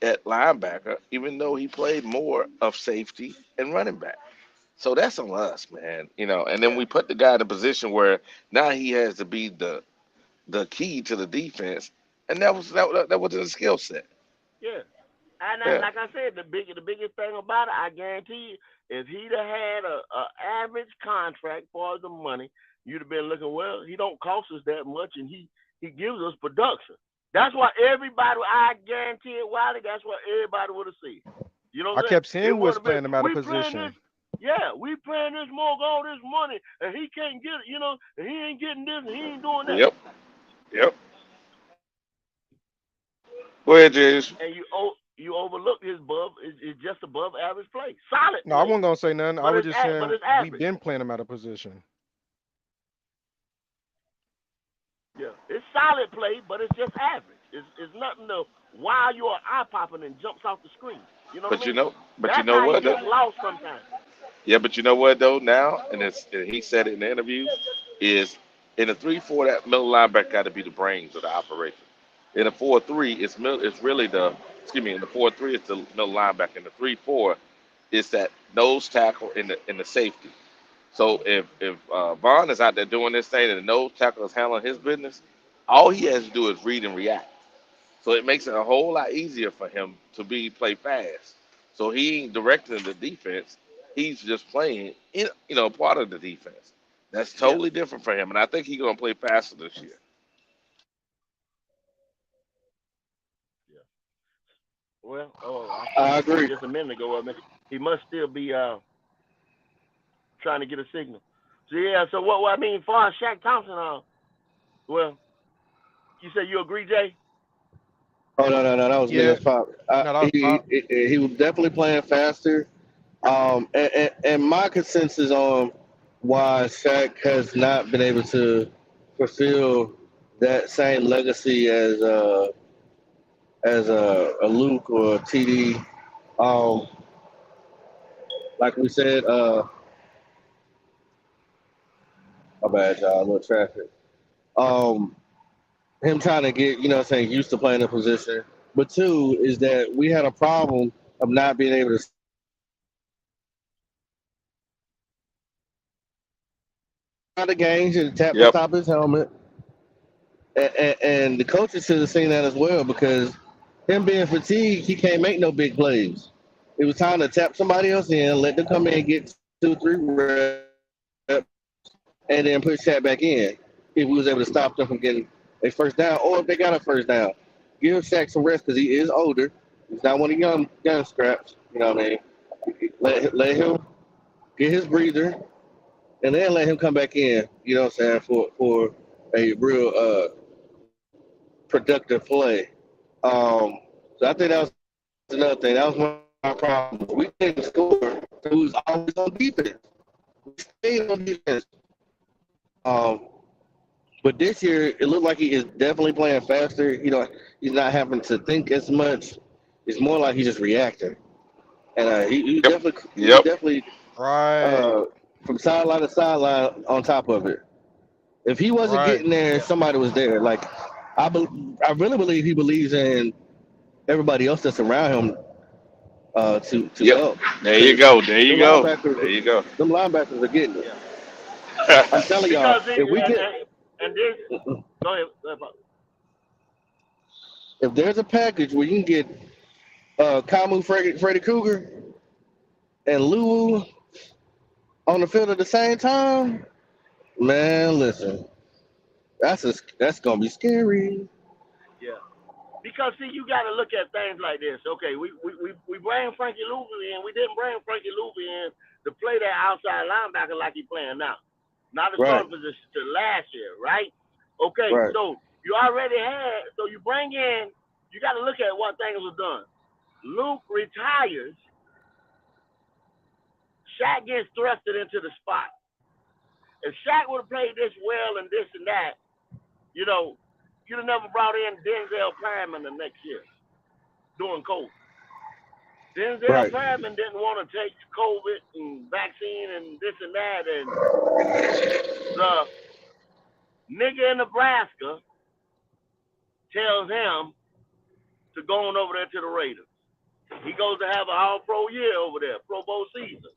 at linebacker, even though he played more of safety and running back. So that's on us, man. And then Yeah, we put the guy in a position where now he has to be the key to the defense, and that wasn't a skill set. yeah. And Yeah. like I said, the biggest thing about it, I guarantee you, if he'd have had a average contract for the money, you'd have been looking, well, he don't cost us that much, and he gives us production. That's why everybody, I guarantee it, Wiley, that's what everybody would have said. You know I what I'm saying? kept It seeing would was have been, playing him out of we paying this, position. yeah, we paying this more all this money, and he can't get it, and he ain't getting this, and he ain't doing that. Yep. Yep. Go ahead, James. And you overlook his it's just above average play. Solid No, I play, wasn't gonna say nothing. I but was just saying it's we average. been playing him out of position. Yeah, it's solid play, but it's just average. It's nothing to wow your eye popping and jumps off the screen. You know what But I you mean? know, but you That's know how he what? gets lost sometimes. Yeah, but you know what though? Now, and he said it in the interviews, is in a 3-4 that middle linebacker got to be the brains of the operation. In the 4-3, it's really the excuse me. In the 4-3, it's the middle linebacker. In the 3-4, it's that nose tackle in the safety. So if Vaughn is out there doing this thing and the nose tackle is handling his business, all he has to do is read and react. So it makes it a whole lot easier for him to be play fast. So he ain't directing the defense. He's just playing, part of the defense. That's Yeah, totally different for him, and I think he's gonna play faster this year. yeah. Well, I I said agree. just a minute ago, I mean, he must still be trying to get a signal. So yeah, so what I mean, far as Shaq Thompson, well, you said you agree, Jay? Oh no, that was me. Yeah, That's Pop. no, that was pop. He was definitely playing faster. And my consensus on why Shaq has not been able to fulfill that same legacy as a Luke or a TD. Um, like we said, my bad, y'all, a little traffic. Um, him trying to get, saying used to playing the position. But two is that we had a problem of not being able to start the games and tap to Yep. stop his helmet. And the coaches should have seen that as well because him being fatigued, he can't make no big plays. It was time to tap somebody else in, let them come in and get 2, 3 reps, and then put Shaq back in. If we was able to stop them from getting a first down, or if they got a first down, give Shaq some rest because he is older. He's not one of the young scraps. You know what I mean? Let him get his breather, and then let him come back in. You know what I'm saying for a real productive play. Um, so I think that was another thing. That was one of our problems. We didn't score. So we was always on defense. We stayed on defense. Um, but this year, it looked like he is definitely playing faster. He's not having to think as much. It's more like he's just reacting. And he Yep. definitely, he was Yep. definitely Right, from sideline to sideline on top of it. If he wasn't right. getting there, Yeah, somebody was there. Like I really believe he believes in everybody else that's around him to Yep. help There you because go. There you them go. linebackers There you go. them linebackers are getting it. yeah. I'm telling y'all, Because if we get and this, go ahead, Pop. if there's a package where you can get Kamu Freddy Cougar and Lulu on the field at the same time, man, listen, that's gonna be scary. Yeah. Because see, you got to look at things like this. Okay, we bring Frankie Louvu in. We didn't bring Frankie Louvu in to play that outside linebacker like he playing now. Not the Right, starting position to last year, right? Okay, right. so you already had. So you bring in. You got to look at what things were done. Luke retires. Shaq gets thrusted into the spot. If Shaq would have played this well and this and that, you know, you'd have never brought in Denzel Perryman the next year during COVID. Denzel Right. Perryman didn't want to take COVID and vaccine and this and that, and the nigga in Nebraska tells him to go on over there to the Raiders. He goes to have an all-pro year over there, Pro Bowl season.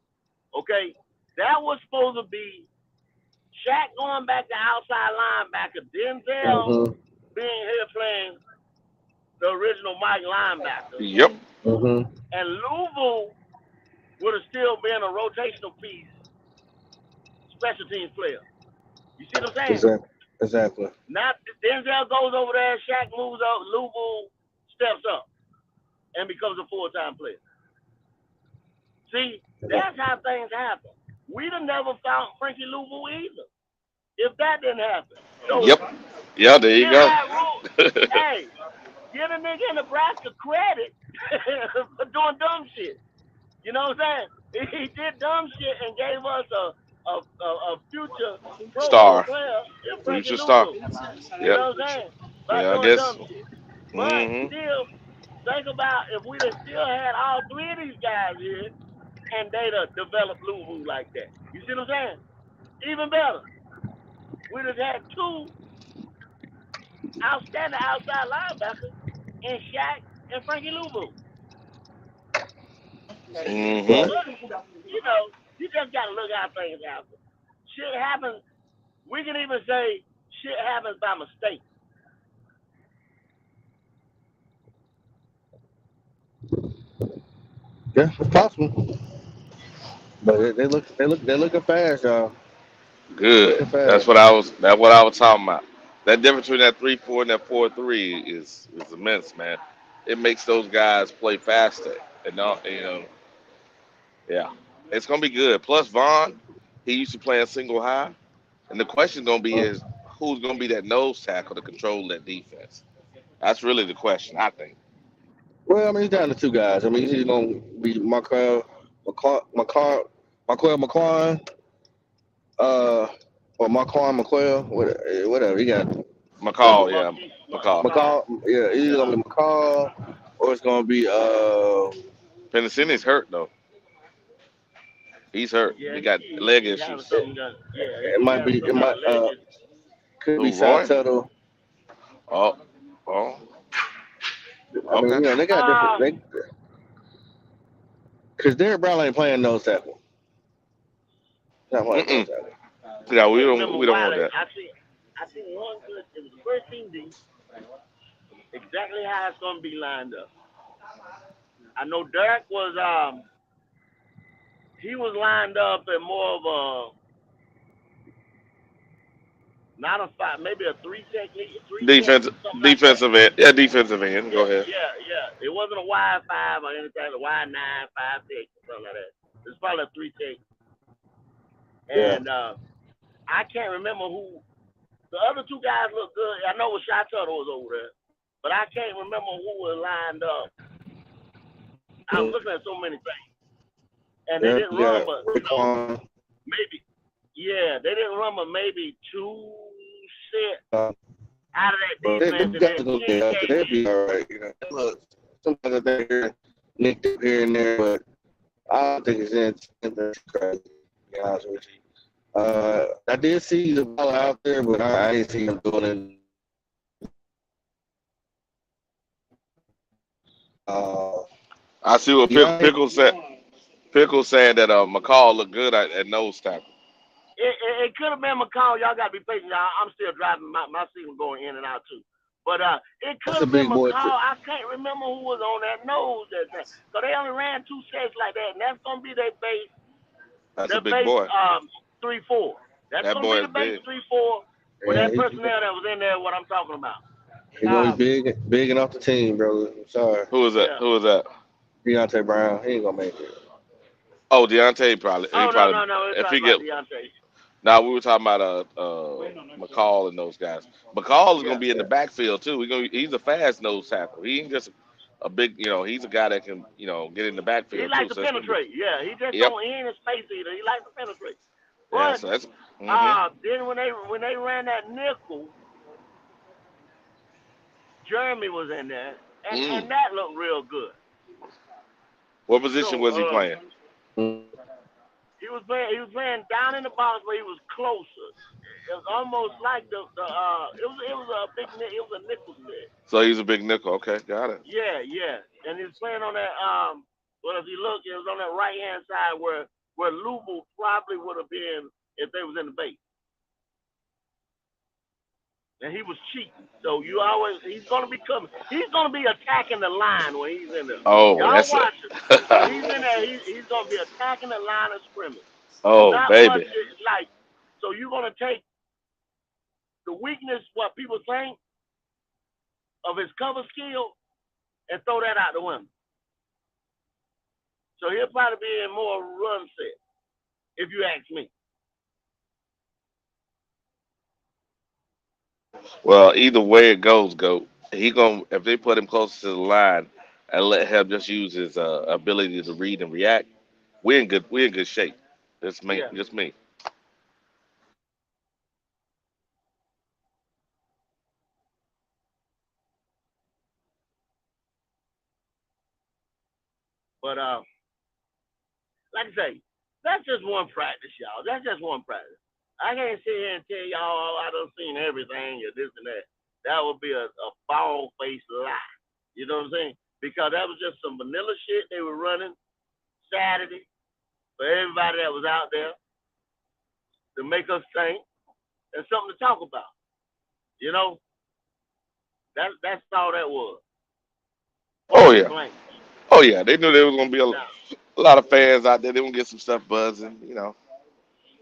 Okay, that was supposed to be Shaq going back to outside linebacker, Denzel Mhm. being here playing the original Mike linebacker, Yep. Mhm. and Louisville would have still been a rotational piece, special teams player. You see what I'm saying? Exactly. Exactly. Not Denzel goes over there, Shaq moves up, Louisville steps up and becomes a full-time player. See, that's how things happen. We'd have never found Frankie Louisville either if that didn't happen. So Yep. Yeah. There you give go. that rule. Hey, give a nigga in Nebraska credit for doing dumb shit. You know what I'm saying? He did dumb shit and gave us a future Pro Bowl Star. player in Frankie Future star. Louisville. You Yep. know what I'm saying? By Yeah. I doing guess. dumb shit. But Hmm. still, think about if we'd have still had all three of these guys here and they'd have developed Louisville like that. You see what I'm saying? Even better. We'd have had two outstanding outside linebacker in Shaq and Frankie Louvu. Mm-hmm. But, you just got to look how things happen. Shit happens. We can even say shit happens by mistake. Yeah, it's possible. But they're looking fast, y'all. Good. Looking fast. That's what I was talking about. That difference between that 3-4 and that 4-3 is immense, man. It makes those guys play faster. And not, yeah. It's gonna be good. Plus Vaughn, he used to play a single high. And the question gonna be is who's gonna be that nose tackle to control that defense? That's really the question, I think. Well, I mean, he's down to two guys. I mean, he's either gonna be Marquell McQuan, uh, or Marquand McQuell, whatever. He got McCall, yeah. McCall. McCall. McCall. Yeah, it's either gonna be McCall or it's gonna be Pennicini's hurt though. He's hurt. Yeah, He got leg he having issues. something done. Yeah, it he might having be it something might done leg. could be Who, South Roy? Tuttle. Oh, oh, I mean, okay. they got different. Because Derrick Brown ain't playing nose tackle. He's not playing nose Mm-mm. tackle. Yeah, I can't remember we don't why. want that. I think one good. It was the first team D. Exactly how it's gonna be lined up. I know Derek was he was lined up in more of a not a five, maybe a three tech, Defensive something like that. defensive end. Yeah, defensive end. Go Yeah, ahead. yeah. It wasn't a wide five or anything, a wide nine, 5 tech, or something like that. It's probably a 3 tech. Yeah. And I can't remember who the other two guys look good. I know Shaq Thompson was over there, but I can't remember who was lined up. I was looking at so many things, and they Yeah, didn't you run, got but Raekwon. maybe, yeah, they didn't run, but maybe 2 set out of that But defense, them and guys then are gonna 10 get healthy. came They'll in. be all right. Look, sometimes they here nicked up here and there, but I don't think it's anything crazy. To be honest with you. I did see the ball out there, but I didn't see him doing it. Uh, I see what Deontay, Pickle said. Pickle saying that McCall looked good at nose tackle. It could have been McCall. Y'all got to be patient, y'all. I'm still driving. My signal going in and out, too. But it could that's a have been big boy. McCall. I can't remember who was on that nose that day. So they only ran 2 sets like that, and that's going to be their base. That's a Their big base boy. 3-4. That's That going to be boy is the base big. 3-4 with Yeah, that personnel that was in there. What I'm talking about. he's gonna be big and off the team, bro. I'm sorry, Who is that? Yeah. Who is that? Deontay Brown. He ain't gonna make it. Oh, Deontay probably. He Oh probably no. We're if he talking about get. Deontay. Now we were talking about McCall and those guys. McCall is gonna Yeah. be in the backfield too. He's a fast nose tackle. He ain't just a big. He's a guy that can get in the He backfield too. likes to So it's gonna be. penetrate. Yeah. He just Yep. don't. He ain't a space eater. He likes to penetrate. Yeah. But So that's. Hmm. then when they ran that nickel, Jeremy was in there, Mm. and that looked real good. What position So was he playing? he was playing down in the box, but he was closer. It was almost like it was a nickel set. So he's a big nickel. Okay, got it. Yeah, and he was playing on that well, if you look, it was on that right hand side where Lubu probably would have been if they was in the base. And he was cheating. So he's gonna be coming. He's gonna be attacking the line when he's in there. Oh, Y'all that's it. watch it. When he's in there, he's gonna be attacking the line of scrimmage. Oh, Not much baby. like so you're gonna take the weakness, what people think of his cover skill, and throw that out the window. So he'll probably be in more run set, if you ask me. Well, either way it goes, go. He gonna if they put him closer to the line and let him just use his ability to read and react, we're in good shape. Just me, Yeah. just me. But like I say, that's just one practice, y'all. That's just one practice. I can't sit here and tell y'all I done seen everything or this and that. that would be a bald-faced lie. You know what I'm saying? Because that was just some vanilla shit they were running Saturday for everybody that was out there to make us think and something to talk about. You know, that's all that was. Oh Point yeah, blank. oh yeah. They knew there was gonna be Now, a lot of fans out there. They gonna get some stuff buzzing.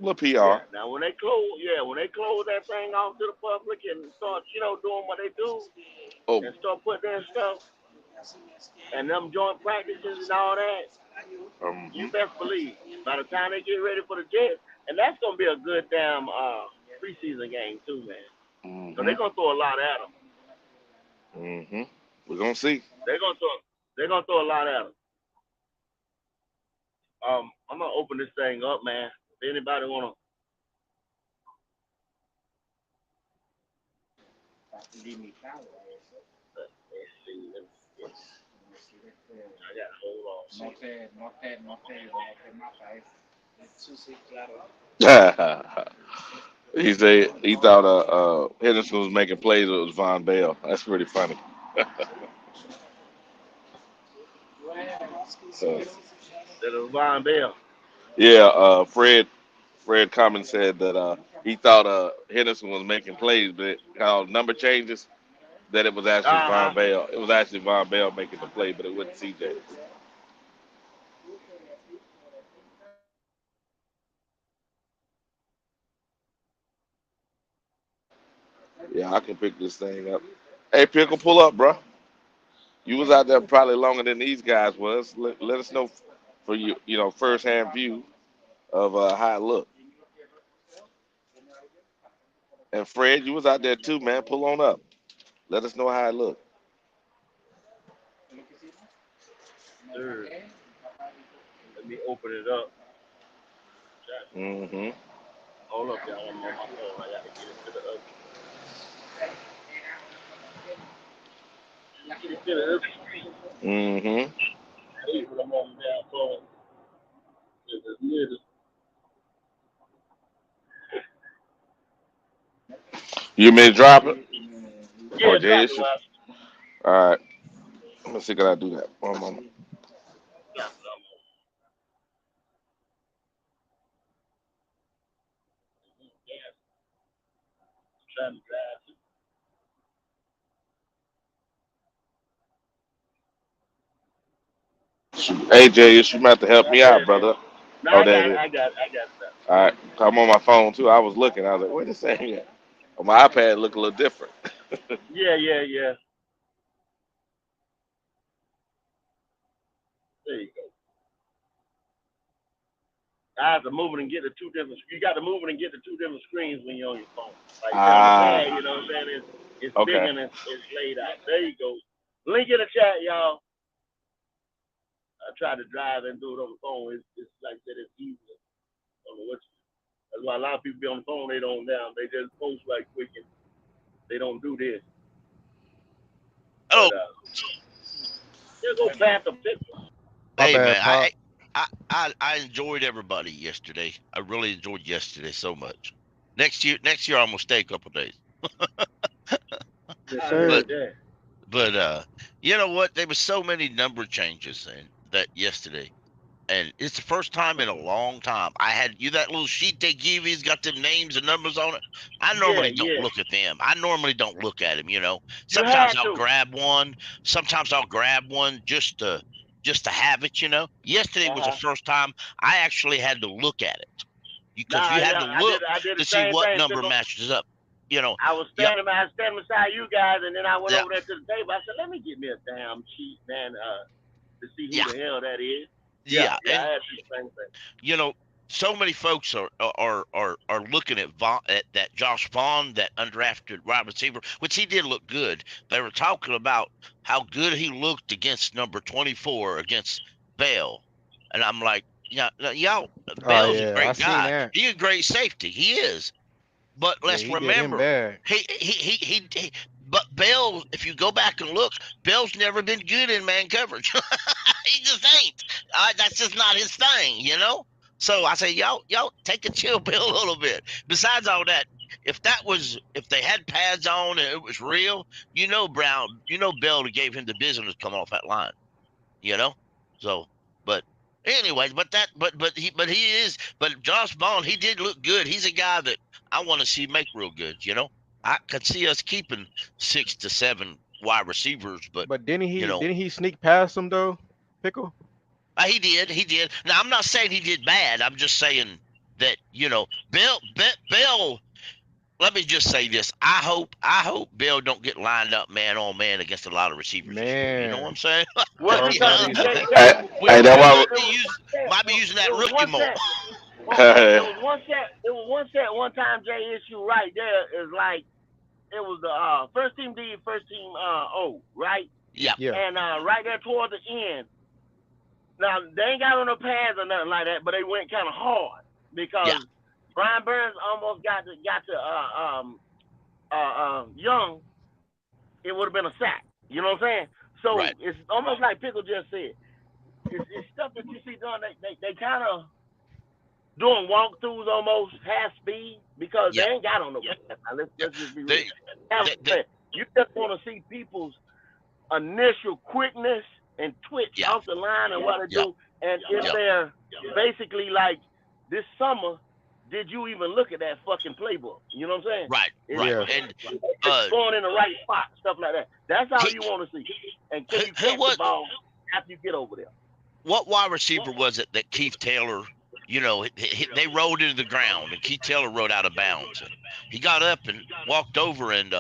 A little yeah. PR. Now when they close that thing off to the public and start, doing what they do Oh, and start putting their stuff and them joint practices and all that, you um, best believe by the time they get ready for the Jets, and that's gonna be a good damn preseason game too, man. So hmm they're gonna throw a lot at them. hmm We're gonna see. They're gonna throw a lot at them. I'm gonna open this thing up, man. If anybody wanna, let's see. I got hold on. He said he thought Henderson was making plays. It was Von Bell. That's pretty funny. So, That is Von Bell. yeah, Fred Common said that he thought Henderson was making plays, but how number changes that it was actually Uh Von huh. Bell. It was actually Von Bell making the play, but it wasn't CJ. Yeah, I can pick this thing up. Hey, Pickle, pull up, bro. You was out there probably longer than these guys was. Let us know for first hand view of how it looked. And Fred, you was out there too, man. Pull on up. Let us know how it looked. Sir, let me open it up. Mm-hmm. Hold up, y'all. I'm on my phone. I gotta get it to the other. Get it to the other screen. Mm-hmm. Hey, but I'm on the damn phone. It's little. You may drop it or Yeah, drop it, Jason. Wes. All right. Let me see can I do that. One moment. Drop it. I'm on. Yeah, trying to drive. Shoot. AJ, you might have to help me There out, it is. brother. No, Oh, I there got it it. is. I got it. I got it. All right. I'm on my phone too. I was looking. I was like, wait a second. On my iPad, it look a little different. Yeah, yeah, yeah. There you go. I have to move it and get the two different. You got to move it and get the two different screens when you're on your phone. Like say on the Ah, pad, you know what I'm saying? It's big okay. and it's laid out. There you go. Link in the chat, y'all. I try to drive and do it on the phone. It's like I said, it's easier. I don't know what. That's why a lot of people be on the phone. They don't down. They just post right quick and they don't do this. Oh, But there go Panther picture. My hey bad, man, Pop. I enjoyed everybody yesterday. I really enjoyed yesterday so much. Next year I'm gonna stay a couple days. Yes, I sir. But heard that. you know what? There was so many number changes in that yesterday, and it's the first time in a long time. I had that little sheet they give you. It's got them names and numbers on it. I Yeah, normally don't yeah. look at them. I normally don't look at them. You Sometimes had I'll to. grab one. Sometimes I'll grab one just to have it. Yesterday was the Uh huh. first time I actually had to look at it because Nah, you had yeah. to I did. look I did to the see same what thing. number Pickle. matches up. You know, yep, I was standing beside you guys, and then I went yeah, over there to the table. I said, "Let me get me a damn sheet, man, to see who yeah, the hell that is." Yeah, yeah, yeah. and I had to do the same thing. you know, so many folks are looking at at that Josh Vaughn, that undrafted wide receiver, which he did look good. They were talking about how good he looked against number 24 against Bell, and I'm like, yeah, y'all, Oh Bell's a yeah, I great seen guy. that. He's a great safety. He is. But Yeah, let's he did him remember, bad. but Bell, if you go back and look, Bell's never been good in man coverage. He just ain't. That's just not his thing. So I say, y'all take a chill pill a little bit. Besides all that, if they had pads on and it was real, Bell gave him the business coming off that line. So, but anyways, but Josh Bond, he did look good. He's a guy that I want to see make real good. I could see us keeping 6 to 7 wide receivers, but didn't he sneak past him though, Pickle? he did. Now I'm not saying he did bad. I'm just saying that Bell. Let me just say this. I hope Bill don't get lined up man on man against a lot of receivers. You know what I'm saying? What? Hey, We that might be using that rookie more. It was one set one time. Jay issue right there is like it was the first team D, first team O, right? Yeah. And right there toward the end. Now they ain't got on no pads or nothing like that, but they went kind of hard because Brian Burns almost got to Young. It would have been a sack. You know what I'm saying? So It's almost like Pickle just said. It's stuff that you see done. They kind of doing walkthroughs almost half speed because they ain't got on the pads. Let's just be real. You just want to see people's initial quickness and twitch off the line and what they do. And if they're basically like this summer, did you even look at that fucking playbook? You know what I'm saying? Right. And it's going in the right spot, stuff like that. That's all you want to see. And can you catch the ball after you get over there? What wide receiver was it that Keith Taylor, they rolled into the ground and Keith Taylor rode out of bounds. And he got up and walked over and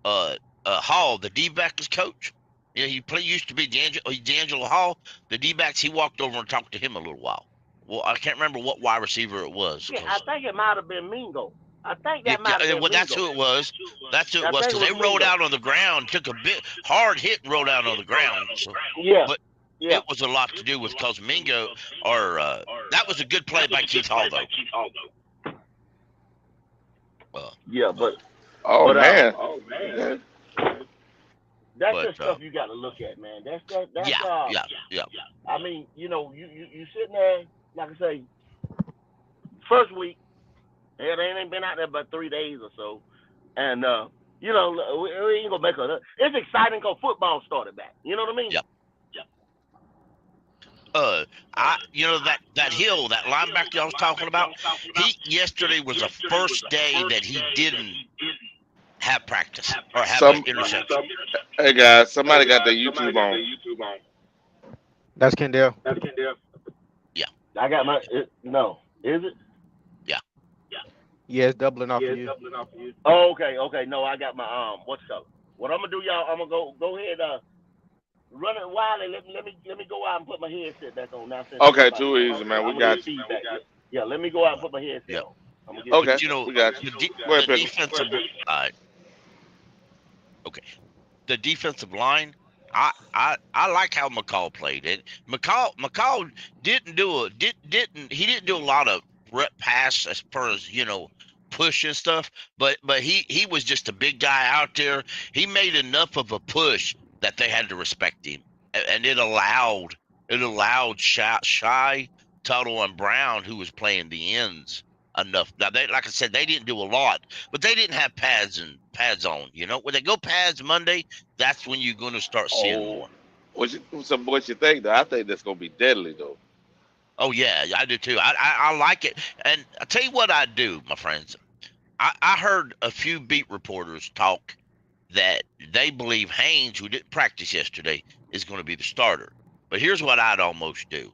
Hall, the D-backs coach, he used to be D'Angelo Hall, the D-backs, he walked over and talked to him a little while. Well, I can't remember what wide receiver it was. Yeah, I think it might have been Mingo. I think that might have been Mingo. That's who it was. That's who it was because they rolled out on the ground, took a bit hard hit and rolled out on the ground. So, but it was a lot to do with because Mingo that was a good play by Keith Hall though. Man. That's the stuff you got to look at, man. That's yeah. I mean, you sitting there, like I say, first week, they ain't been out there but 3 days or so, and we ain't gonna make it. It's exciting because football started back. You know what I mean? Yep. That Hill, that linebacker I was talking about, yesterday was the first day that he didn't have practice or have an interception. Hey guys, somebody got their YouTube on. That's Kendall. Yeah. I got my no. Is it? Yeah, it's doubling off of you. Oh, okay. No, I got my what's up? What I'm gonna do, y'all? I'm gonna go ahead run it wild and let me go out and put my headset back on now. Okay, too easy, man. We got you. Yeah, let me go out and put my headset on. Okay, we got you. The defensive okay. The defensive line, I like how McCall played it. McCall didn't do a lot of rep pass as far as push and stuff, but he was just a big guy out there. He made enough of a push that they had to respect him, and it allowed Shy, Tuttle, and Brown, who was playing the ends, enough. Now like I said, they didn't do a lot, but they didn't have pads on. When they go pads Monday, that's when you're going to start seeing more. What you think though? I think that's going to be deadly though. Oh yeah, I do too. I like it, and I tell you what I do, my friends. I heard a few beat reporters talk that they believe Haynes, who didn't practice yesterday, is going to be the starter. But here's what I'd almost do: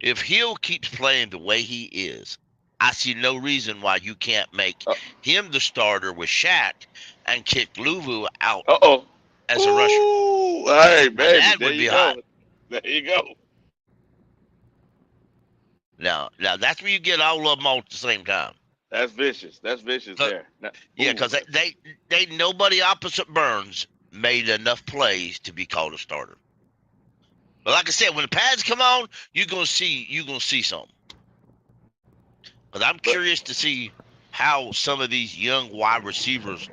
if Hill keeps playing the way he is, I see no reason why you can't make him the starter with Shaq and kick Luvu out as a rusher. Hey, baby, that would be hot. There you go. Now that's where you get all of them all at the same time. That's vicious. There. Yeah, because they nobody opposite Burns made enough plays to be called a starter. But like I said, when the pads come on, you're gonna see something. But I'm curious to see how some of these young wide receivers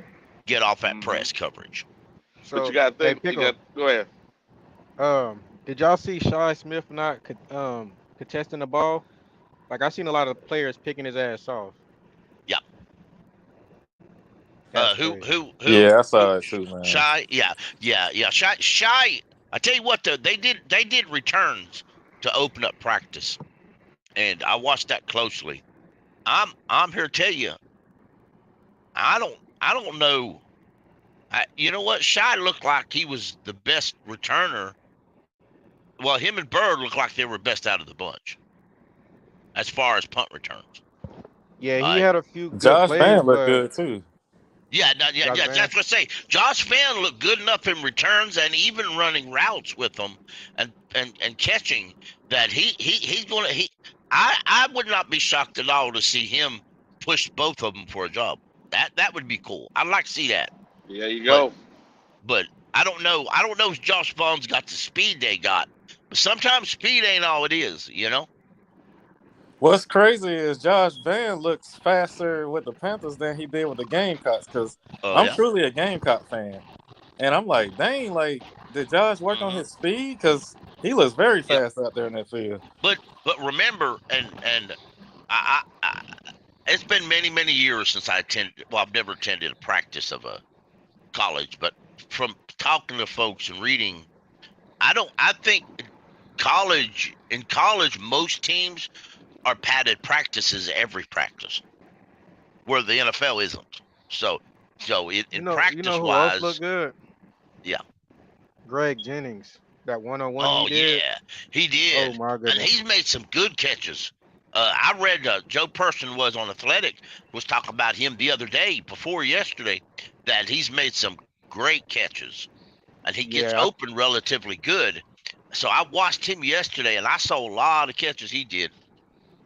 get off that press coverage. So, but you got to think. Go ahead. Did y'all see Shi Smith not contesting the ball? Like, I seen a lot of players picking his ass off. Yeah. That's Who crazy. who who Yeah, I who saw it too, man. Shy? Yeah. Shy. I tell you what though, they did returns to open up practice, and I watched that closely. I'm here to tell you, I don't know. You know what? Shy looked like he was the best returner. Well, him and Bird looked like they were best out of the bunch as far as punt returns. Yeah, All he right. had a few good Josh plays, Fan looked but good too. Yeah, Josh yeah. Van. That's what I say. Josh Fan looked good enough in returns and even running routes with them and catching that he's gonna he. I would not be shocked at all to see him push both of them for a job. That would be cool. I'd like to see that. There you But go. but I don't know. I don't know if Josh Vaughn's got the speed they got. But sometimes speed ain't all it is. You know. What's crazy is Josh Van looks faster with the Panthers than he did with the Gamecocks. Because Oh I'm yeah. truly a Gamecock fan, and I'm like, dang, like did Josh work on Hmm. his speed? Because he looks very Yeah. fast out there in that field. But remember and I it's been many years since I attended. Well, I've never attended a practice of a college, but from talking to folks and reading, I don't. I think in college, most teams are padded practices every practice, where the NFL isn't. So, in You practice know who else looked wise, good? yeah. Greg Jennings. That 101 he Oh did. yeah, he Oh did, my and goodness. he's made some good catches. I read Joe Person was on Athletic was talking about him the other day before yesterday that he's made some great catches and he gets Yeah, open relatively good. So I watched him yesterday and I saw a lot of catches he did.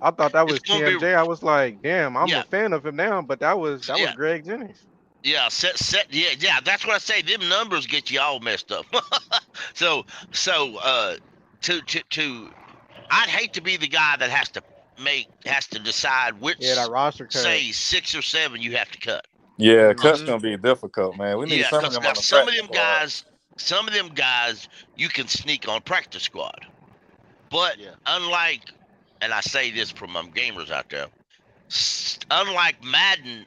I thought that It's was going to be TMJ. I was like, damn, I'm a yeah, fan of him now, but that was yeah, Greg Jennings. yeah, yeah. That's what I say. Them numbers get you all messed up. so to I'd hate to be the guy that has to decide Yeah, which that roster cut. say 6 or 7 you have to cut. Yeah, cut's Hmm. gonna be difficult, man. We need Yeah, some of because them on the practice squad. some of them guys you can sneak on practice squad. But Yeah. unlike, and I say this from gamers out there, unlike Madden,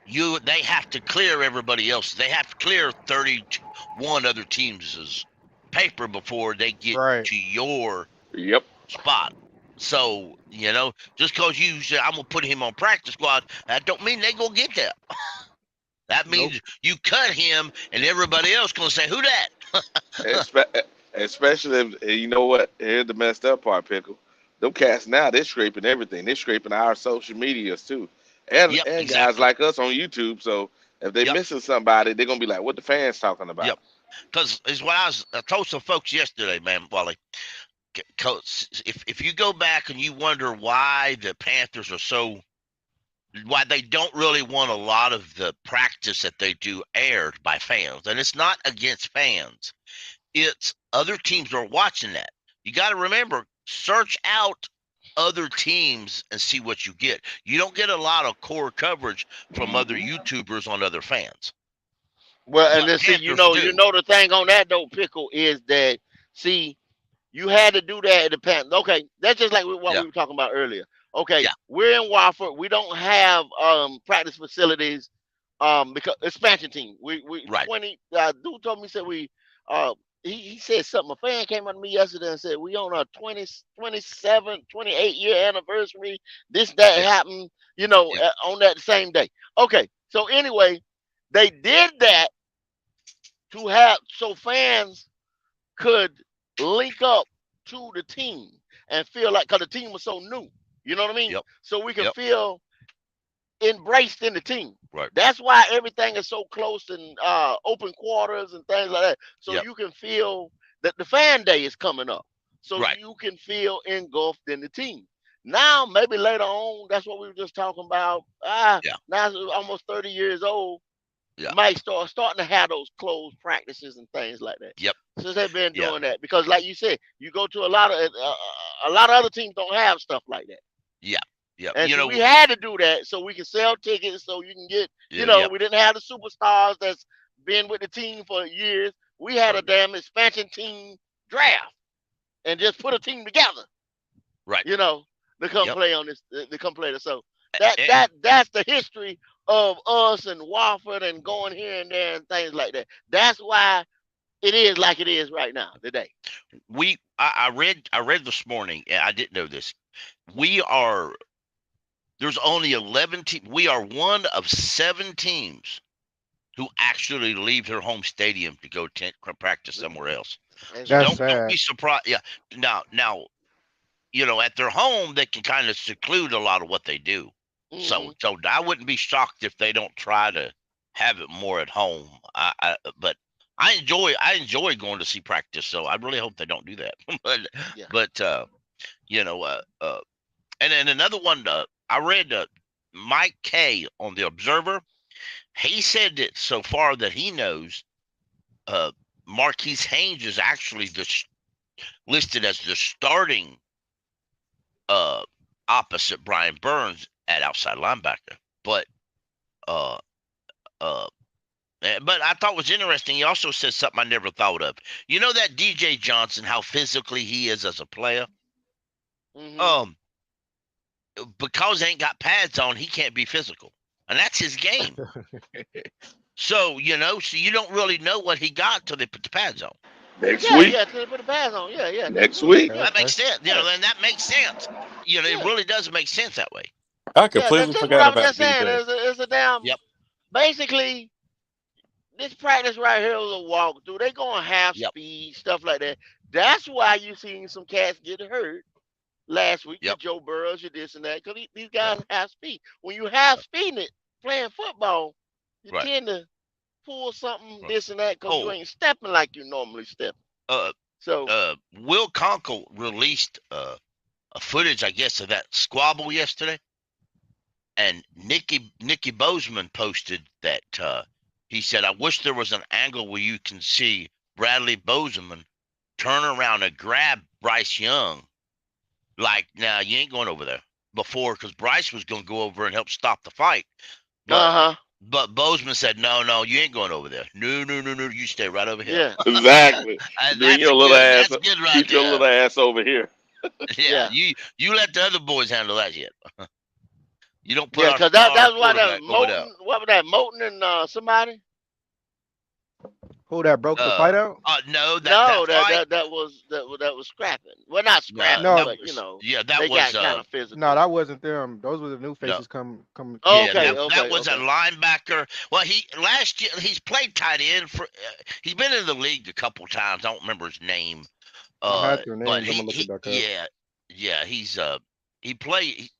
they have to clear everybody else. They have to clear 31 other teams' paper before they get Right. to your Yep. spot. So, just because you say I'm gonna put him on practice squad, that don't mean they gonna get there. That Nope. means you cut him, and everybody else gonna say, "Who that?" Especially if, you know what? Here's the messed up part, Pickle. Them cats now, they're scraping everything. They're scraping our social medias too. And Yep, and guys exactly. like us on YouTube. So if they Yep, missing somebody, they're gonna be like, what the fans talking yep. about? Because is what I told some folks yesterday, man, Wally. Coach, if you go back and you wonder why the Panthers are why they don't really want a lot of the practice that they do aired by fans, and it's not against fans, it's other teams are watching that. You got to remember, search out other teams and see what you get. You don't get a lot of core coverage from other Hmm. YouTubers on other fans, Well, and but then see, Panthers you do. know the thing on that though, Pickle, is that see, you had to do that at the Panthers. Okay, that's just like what Yeah, we were talking about earlier. Okay, yeah, we're in Wofford. We don't have practice facilities because expansion team. We right. 20 dude told me said we he said something. A fan came up to me yesterday and said we on a 27, 28 year anniversary. This that Yeah, happened, yeah, on that same day. Okay, so anyway, they did that to have so fans could link up to the team and feel like because the team was so new. You know what I mean? yep, So we can yep, feel embraced in the team. right, That's why everything is so close and open quarters and things like that. So yep, you can feel that the fan day is coming up. So right. you can feel engulfed in the team. Now, maybe later on, that's what we were just talking about. Yeah, Now it's almost 30 years old. yeah, Might starting to have those closed practices and things like that. yep, Since they've been yeah, doing that, because like you said, you go to a lot of other teams don't have stuff like that. yeah, yeah. And see, we had to do that so we can sell tickets, so you can get, Yeah, yep, we didn't have the superstars that's been with the team for years. We had a right, damn expansion team draft and just put a team together, right, you know, to come yep. play on this, to come play this. So And, that's the history of us and Wofford and going here and there and things like that. That's why it is like it is right now today. I read this morning, and I didn't know this. We are there's only 11 teams. We are one of 7 teams who actually leave their home stadium to go practice somewhere else. That's That's right. Don't be sad. surprised. Yeah. Now, at their home they can kind of seclude a lot of what they do. Hmm. So I wouldn't be shocked if they don't try to have it more at home. But I enjoy going to see practice. So I really hope they don't do that. but Yeah. but you know and then another one. I read Mike Kay on the Observer. He said that so far that he knows, Marquise Haynes is actually listed as the starting uh, opposite Brian Burns at outside linebacker. But uh, uh, but I thought was interesting. He also said something I never thought of. You know that DJ Johnson, how physically he is as a player. Hmm. Um, because he ain't got pads on, he can't be physical, and that's his game. So you don't really know what he got till they put the pads on. Next Yeah, week. yeah. So they put the pads on. Yeah, yeah. That's Next true. week. Yeah, That makes Okay. sense. yeah, And that makes sense. It yeah, really does make sense that way. I yeah. That's completely just what forgot I was about just saying. DJ. It's a damn. Yep. Basically, this practice right here was a walkthrough. They going half Yep. speed, stuff like that. That's why you seen some cats get hurt last week. Your Yep. Joe Burrows, your this and that, because these Yep. guys half speed. When you half speeding it, playing football, you Right. tend to pull something Right. this and that because you Oh, ain't stepping like you normally step. uh, So, Will Conkle released a footage, I guess, of that squabble yesterday, and Nicky Bozeman posted that he said, "I wish there was an angle where you can see Bradley Bozeman turn around and grab Bryce Young. Like, now you ain't going over there before, because Bryce was going to go over and help stop the fight, but." uh huh, But Bozeman said, no, you ain't going over there. No, you stay right over here. yeah, Exactly. And Bring that's your little good. ass. That's good right Keep your there. little ass over here. Yeah, yeah, you let the other boys handle that shit. You don't put yeah. our Because that's star why that quarterback over there. Moten. What was that Moten and somebody? Who that broke the fight out? No, that No, that fight. that that was that was scrapping. Well, not No, scrapping, No, that but was that they was got kind of no, physical. that wasn't them. Those were the new no. faces come Yeah, to Okay, it. that okay, was a okay. linebacker. Well, last year he's played tight end for. He's been in the league a couple times. I don't remember his name. I had their But names. I'm gonna look it back up. yeah, he's he played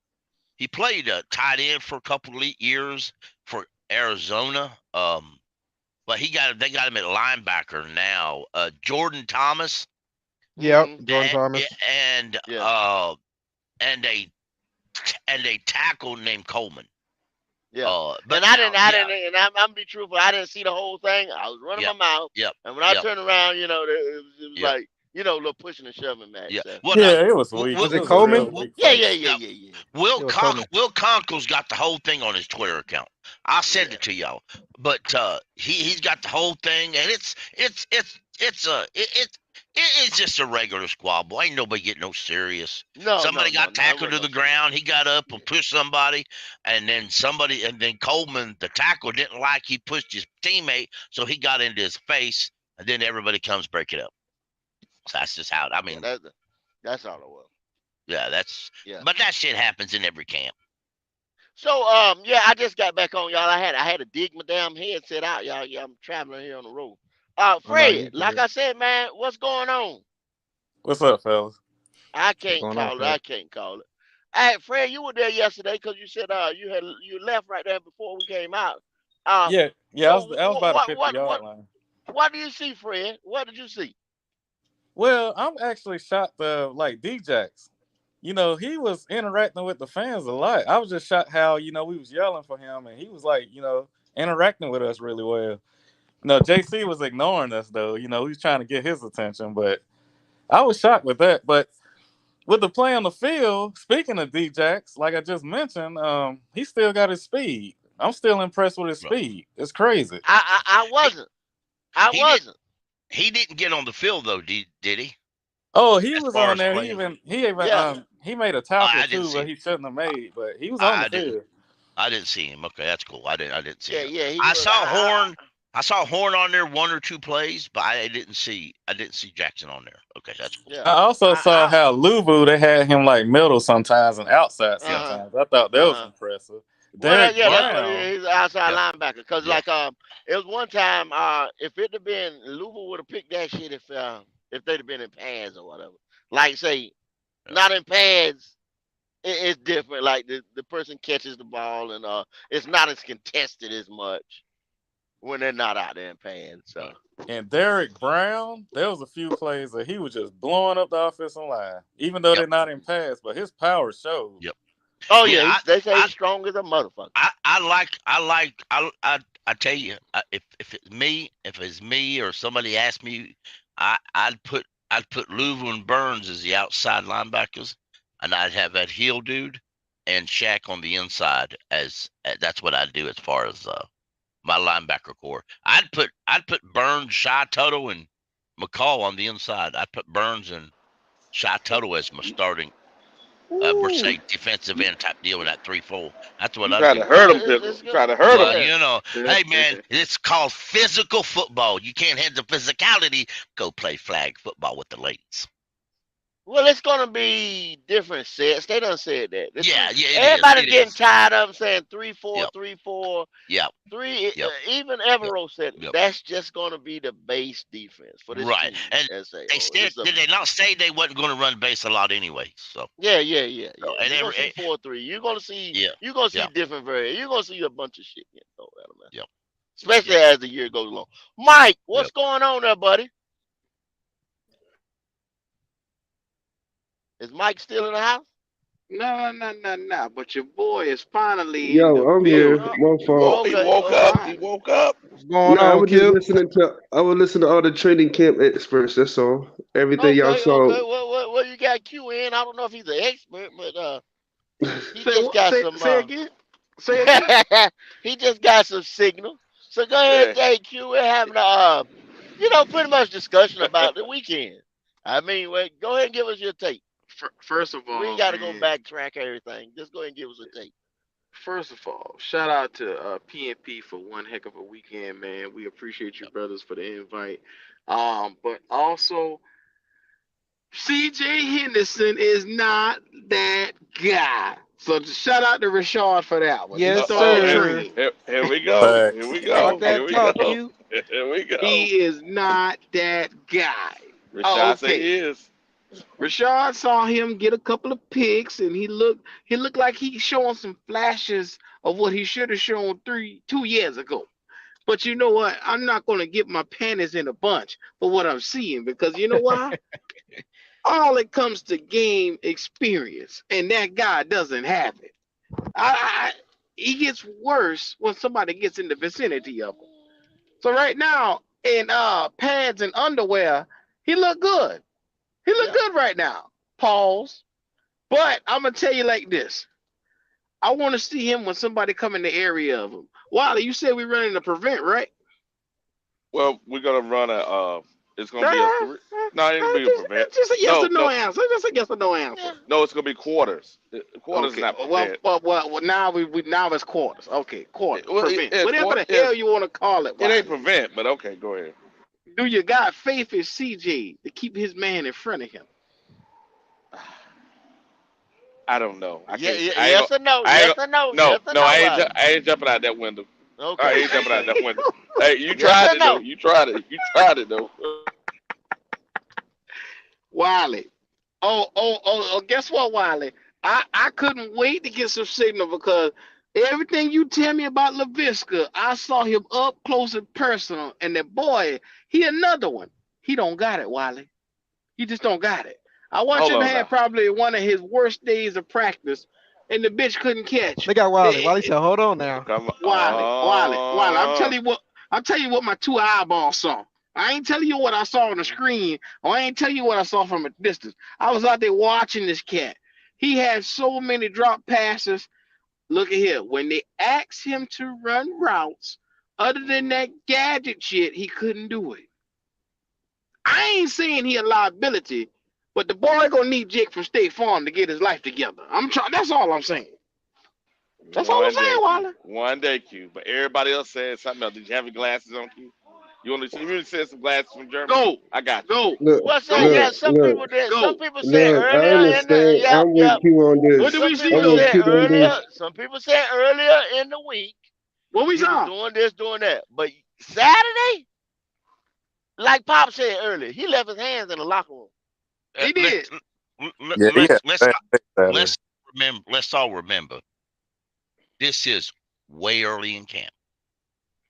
he played tight end for a couple of years for Arizona. But they got him at linebacker now. Jordan Thomas Yep, Hmm. Jordan Thomas. and Yeah, and a tackle named Coleman. yeah. But And I now, didn't, I didn't, and I'm be truthful. I didn't see the whole thing. I was running my yep, mouth, yep, and when I yep, turned around, it was yep, like a little pushing and shoving match. yeah. So. Well, now, Yeah, it was weak. Will, Was It it was a real Coleman? Will, weak Yeah, fight. yeah, yeah, yeah, yeah, yeah. It was Coleman. Will Conkle's got the whole thing on his Twitter account. I sent Yeah. it to y'all, but he's got the whole thing, and it's just a regular squabble. Ain't nobody getting no serious. No, no, Somebody no, got no. It tackled wasn't to no the serious. ground. He got up Yeah, and pushed somebody, and then Coleman, the tackle, didn't like he pushed his teammate, so he got into his face, and then everybody comes break it up. So that's just how. I yeah. mean, That's all it was. yeah, Yeah. but that shit happens in every camp. So yeah, I just got back on y'all. I had to dig my damn headset out, y'all. Yeah, I'm traveling here on the road. Oh no, Fred, you like good. I said, man, what's going on? What's up, fellas? I What's can't going on, call it. Fred? I can't call it. Hey, Fred, you were there yesterday because you said you left right there before we came out. Uh, Yeah. so I was about a what 50-yard line. what do you see, Fred? What did you see? Well, I'm actually shocked like D-Jax. He was interacting with the fans a lot. I was just shocked how, we was yelling for him and he was like, interacting with us really well. JC was ignoring us though. He was trying to get his attention, but I was shocked with that. But with the play on the field, speaking of D-Jax, like I just mentioned, he still got his speed. I'm still impressed with his Right. speed. It's crazy. I He wasn't. I he did wasn't. he didn't get on the field though, did he? Oh, he As was far on as there. playing, He even Yeah. he made a oh, tackle I didn't too, see but it. he shouldn't have made. But he was on the I didn't. field. I didn't see him. Okay, that's cool. I didn't see Yeah, him. yeah, he I was. saw Horn. I saw Horn on there 1 or 2 plays, but I didn't see Jackson on there. Okay, that's cool. Yeah. I also saw how Luvu they had him like middle sometimes and outside Uh-huh. sometimes. I thought that was Uh-huh. impressive. Well, Derek yeah, that's what he Brown. is. He's an outside Yeah, linebacker. Cause yeah, like it was one time if it'd have been Louisville would have picked that shit if they'd have been in pads or whatever. Like say yeah. not in pads, it's different. Like the person catches the ball and it's not as contested as much when they're not out there in pads. So And Derek Brown, there was a few plays that he was just blowing up the offensive line, even though they're Yep, not in pass, but his power showed. yep. oh Yeah, yeah, they say I, he's strong as a motherfucker. I tell you, if it's me or somebody asked me, I'd put Louisville and Burns as the outside linebackers, and I'd have that heel dude and Shaq on the inside as that's what I'd do as far as my linebacker core. I'd put Burns, Shy Tuttle, and McCall on the inside. I'd put Burns and Shy Tuttle as my starting per Ooh, se defensive end type deal in that 3-4. That's what you I'd try do. to hurt him, It's Pickle. good. Try to hurt Well, him. Yeah. hey man, it's called physical football. You can't handle physicality. Go play flag football with the ladies. Well, it's gonna be different sets. They done said that. Yeah, yeah, it is. Everybody It getting is. tired of them saying 3-4, Yep, 3-4, yep, three. yep, Even yep, Evero said yep. that's just gonna be the base defense for this Right. team. And And say, they oh, said, it's a did they not say they wasn't going to run base a lot anyway? So, yeah. and You're gonna see every, 4-3. You're gonna see yeah, different variants. You're gonna see a bunch of shit getting thrown at them, man. yep, Especially yep, as the year goes along. Mike, yep. what's going on there, buddy? Is Mike still in the house? No. But your boy is finally in the Yo, I'm here. Oh, building. My fault. He okay, woke up. okay. He woke up. What's going No, I on, was just Q? listening to. I was listening to all the training camp experts. That's all. Everything y'all Okay, saw. okay. Well, you got Q in. I don't know if he's an expert, but he Say just what? got Say some. say again. Say again. He just got some signal. So go ahead, Yeah. JQ. We're having a, pretty much discussion about the weekend. I mean, wait, go ahead and give us your take. First of We ain't all, got to go man. backtrack everything. Just go ahead and give us a take. First of all, shout out to PNP for one heck of a weekend, man. We appreciate you, brothers, for the invite. But also, CJ Henderson is not that guy. So just shout out to Rashard for that one. He Yes, started Here, sir. training. here we go. Here Facts. we Talk go. Here that we talk, go. Q. Here we go. He is not that guy. Oh, Rashad said okay. he is. Rashard saw him get a couple of picks, and he looked like he's showing some flashes of what he should have shown 2 years ago. But you know what? I'm not gonna get my panties in a bunch for what I'm seeing because you know why? All it comes to game experience, and that guy doesn't have it. He gets worse when somebody gets in the vicinity of him. So right now, in pads and underwear, he look good. He look Yeah. good right now. Pause. But I'm gonna tell you like this. I want to see him when somebody come in the area of him. Wiley, you said we running a prevent, right? Well, we're gonna run a. It's gonna be a Uh, three. No, it ain't gonna be a prevent. just a yes No, or no no, answer. Just a yes or no answer. Yeah. no. It's gonna be quarters. Quarters is Okay. not Well, prevent. now we now it's quarters. Okay, quarters. Prevent. It's Whatever quarter. the hell you want to call it, It ain't Wiley. prevent, but okay, go ahead. Do you got faith in CJ to keep his man in front of him? I don't know. I Yeah, can't. yeah, I ain't yes gonna. or no? I Yes ain't or no? gonna. No, Yes or no. no, I ain't. Wiley? I ain't jumping out that window. I Okay, ain't jumping out okay. that window. Hey, you Yes tried or it though. no? You tried it. You tried it though. Wiley. Oh, guess what, Wiley? I couldn't wait to get some signal because everything you tell me about Leviska, I saw him up close and personal, and that boy, he another one. He don't got it, Wiley. He just don't got it. I watched Hold him on have now. probably one of his worst days of practice, and the bitch couldn't catch. Look at Wiley. Eh, Wiley eh, said, hold on now. Come Wiley. on. I'm telling you what my two eyeballs saw. I ain't telling you what I saw on the screen, or I ain't telling you what I saw from a distance. I was out there watching this cat. He had so many drop passes. Look at here. When they asked him to run routes, other than that gadget shit, he couldn't do it. I ain't saying he a liability, but the boy gonna need Jake from State Farm to get his life together. I'm trying. That's all I'm saying. That's all I'm One day, saying, Q. Wally. One day, Q. But everybody else said something else. Did you have your glasses on, Q? You only said some glasses from Germany? Go, I got you. go, Look, What's that? go, Yeah, look, some look, people did. Some go. people said look. I earlier in the understand. yep, I'm with yep. you on What did this. we Some see people I'm with though? said you on this. earlier. Some people said earlier in the week What we he was saw? doing this, doing that. But Saturday, like Pop said earlier, he left his hands in the locker room. He Let's did. Yeah, he had let's a bad day Saturday. let's remember. Let's all remember. This is way early in camp.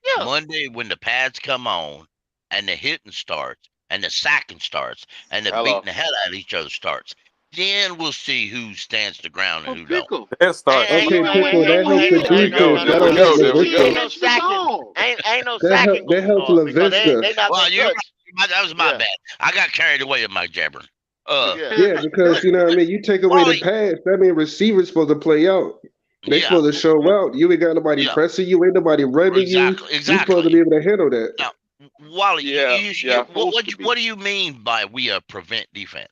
Yeah, Monday, when the pads come on, and the hitting starts, and the sacking starts, and the Hello. beating the hell out of each other starts, then we'll see who stands the ground and Oh, who don't. Pickle. They'll start ain't Okay, no, Pickle, that helped the There we go. defense. There That we don't go. help There we ain't go. no Leviska. sacking, Ball. ain't no That sacking helped. That going helped on because they Leviska. not Well, gonna you're touch. right. That was my Yeah, bad. I got carried away with my jabbering. yeah. Yeah, because you know what I mean. You take away the Wally, pass, that means receivers supposed to play out. They yeah, supposed to show out. You ain't got nobody yeah, pressing you. Ain't nobody running you. exactly, You supposed to exactly. be able to handle that. Now, Wally, Yeah, yeah, supposed to what be. do you mean by we prevent defense?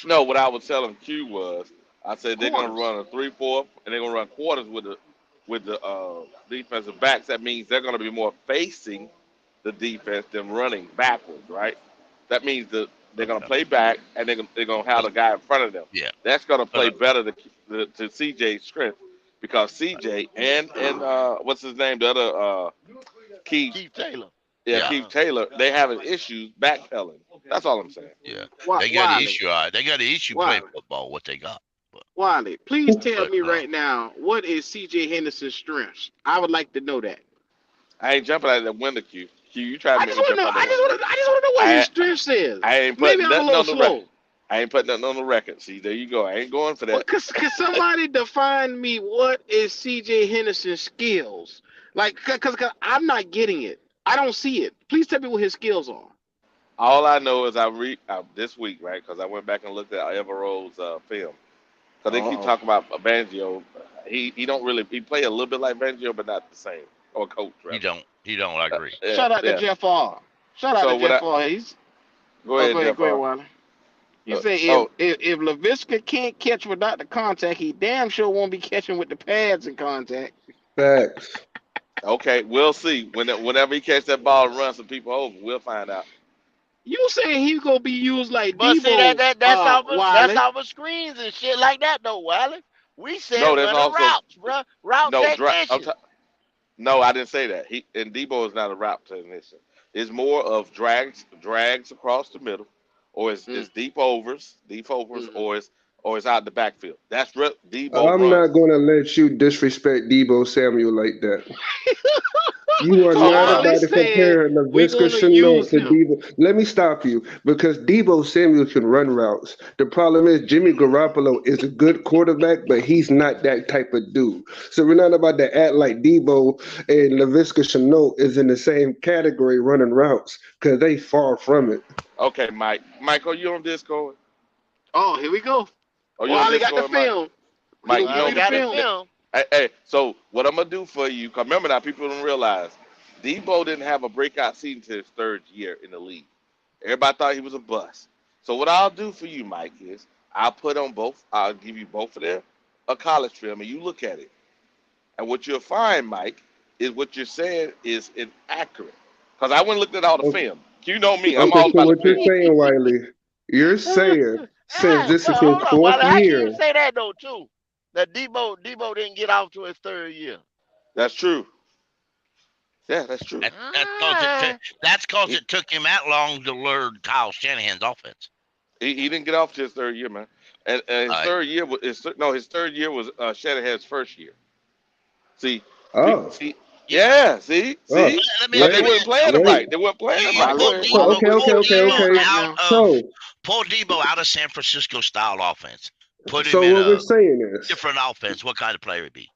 No, what I was telling Q was, I said they're gonna Quarters. run a 3-4, and they're gonna run quarters with the defensive backs. That means they're gonna be more facing the defense than running backwards, right? That means that they're gonna Okay. play back, and they're gonna have the guy in front of them. Yeah, That's gonna play uh, better to CJ's strength, because CJ and what's his name, the other Keith, Keith Taylor. yeah, yeah, Keith Taylor, they having issues backpedaling. That's all I'm saying. yeah. They got the Wiley. issue. All right. They got the issue playing Wiley. football. What they got, but Wiley. Please tell but me right now, what is CJ Henderson's strengths? I would like to know that. I ain't jumping out of that window, Q. Q, you try to I make just me want to jump know. out the I just window. want to. I just want to know what his I strengths is. I ain't Maybe putting I'm a nothing little on the record. slow. I ain't putting nothing on the record. See, there you go. I ain't going for Well, that. cause somebody define me what is CJ Henderson's skills? Like, cause I'm not getting it. I don't see it. Please tell me what his skills are. All I know is I read this week, right? Because I went back and looked at Evero's film. Because they keep Oh, talking about Banjo. He don't really he play a little bit like Banjo, but not the same. Or coach he rather. don't. He don't. I agree. Yeah, Shout out to yeah. Jeff R. Shout out So to what I Jeff R. He's go ahead, go Jeff. ahead, Wiley. You say Oh, if Leviska can't catch without the contact, he damn sure won't be catching with the pads in contact. facts. okay. We'll see. Whenever he catch that ball and run some people over, we'll find out. You saying he's gonna be used like But see Debo, that's Wiley? our screens and shit like that though, Wally. We said No, there's running also routes, bro. Route no. technician. No, I didn't say that. He and Debo is not a route technician. It's more of drags across the middle, or it's Mm, deep overs, mm. or it's out the backfield. That's what Debo I'm not runs. going to let you disrespect Debo Samuel like that. You are So Oh not all no, about he's to saying, compare we're Leviska gonna Chenault use to him. Debo. Let me stop you because Debo Samuel can run routes. The problem is Jimmy Garoppolo is a good quarterback, but he's not that type of dude. So we're not about to act like Debo and Leviska Chenault is in the same category running routes because they far from it. okay, Mike. Mike, are you on Discord? Oh, here we go. Are you on Wiley got the Discord, Mike? film. He Mike, gonna you give know me Wally the got it film. film. Hey, so what I'm gonna do for you? Cause remember now, people don't realize Debo didn't have a breakout season to his third year in the league. Everybody thought he was a bust. So what I'll do for you, Mike, is I'll put on both. I'll give you both of them a college film, and you look at it. And what you'll find, Mike, is what you're saying is inaccurate. Cause I went and looked at all the Okay, film. You know me, I'm okay, all so about the what you're film. saying, Wiley, you're saying since Ah, this but is his hold on, fourth Wally. How can you year. say that though too? That Debo didn't get off to his third year. That's true. Yeah, that's true. Ah, That's cause He, it took him that long to learn Kyle Shanahan's offense. he didn't get off to his third year, man. And his All right. third year was his third year was Shanahan's first year. See, Oh, see, Yeah. yeah, see, oh, see, Let me but ask they you wait, weren't this: playing him wait. right. They weren't playing him You right. Wiley, Go pull ahead. So Debo, Wiley, okay, we okay, pull on okay, Debo film okay. right out now. of So pull Debo out of San Francisco style offense. Put him so in what we're a saying is, different offense. What kind of player would be?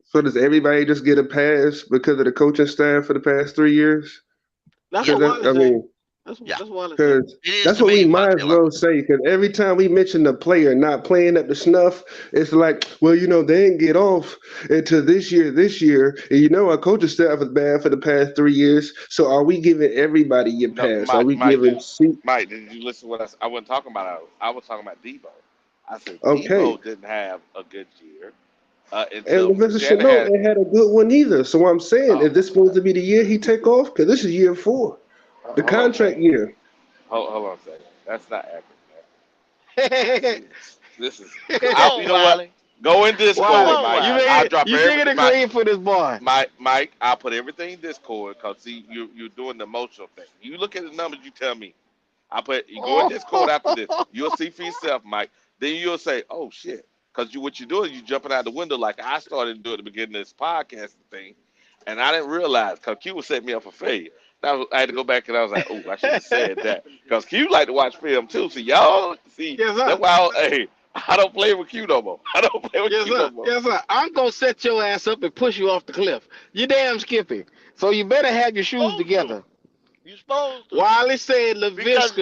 so does everybody just get a pass because of the coaching staff for the past 3 years? That's Yeah, what Because Wiley I say. mean, yeah. That's what Wiley say. because It is that's to what we me, might but as well say. Because every time we mention the player not playing up to snuff, it's like, well, they didn't get off until this year, and our coaching staff is bad for the past 3 years. So are we giving everybody your No, pass? Are Mike, we giving? Mike, did you listen to what I wasn't talking about? I was talking about Debo. I said Okay. Debo didn't have a good year And until Leviska Chenault Shanahan. ain't had a good one either. So I'm saying, Oh, is this supposed to be the year he take off? Because this is year 4, the hold on, contract man. year. Hold on a second. That's not accurate, man. Come See, this is. You on, know what? Wiley. Go in Come Discord, Wiley, on, Mike. you Wiley. I'll making it, drop you making everything. it clean for this boy. Mike, I'll put everything in Discord because see, you're doing the emotional thing. You look at the numbers, you tell me. You go in Discord after this. You'll see for yourself, Mike. Then you'll say, "Oh shit," because what you doing, you jumping out the window like I started to do at the beginning of this podcast thing, and I didn't realize because Q was setting me up for failure. I had to go back and I was like, "Oh, I should have said that," because Q like to watch film too. See, y'all see Yes, that's sir. why I don't play with Q no more. I don't play with Yes, Q no sir. more. Yes, sir. I'm gonna set your ass up and push you off the cliff. You damn skippy. So you better have your shoes Supposed to. together. You supposed to. Wiley said Because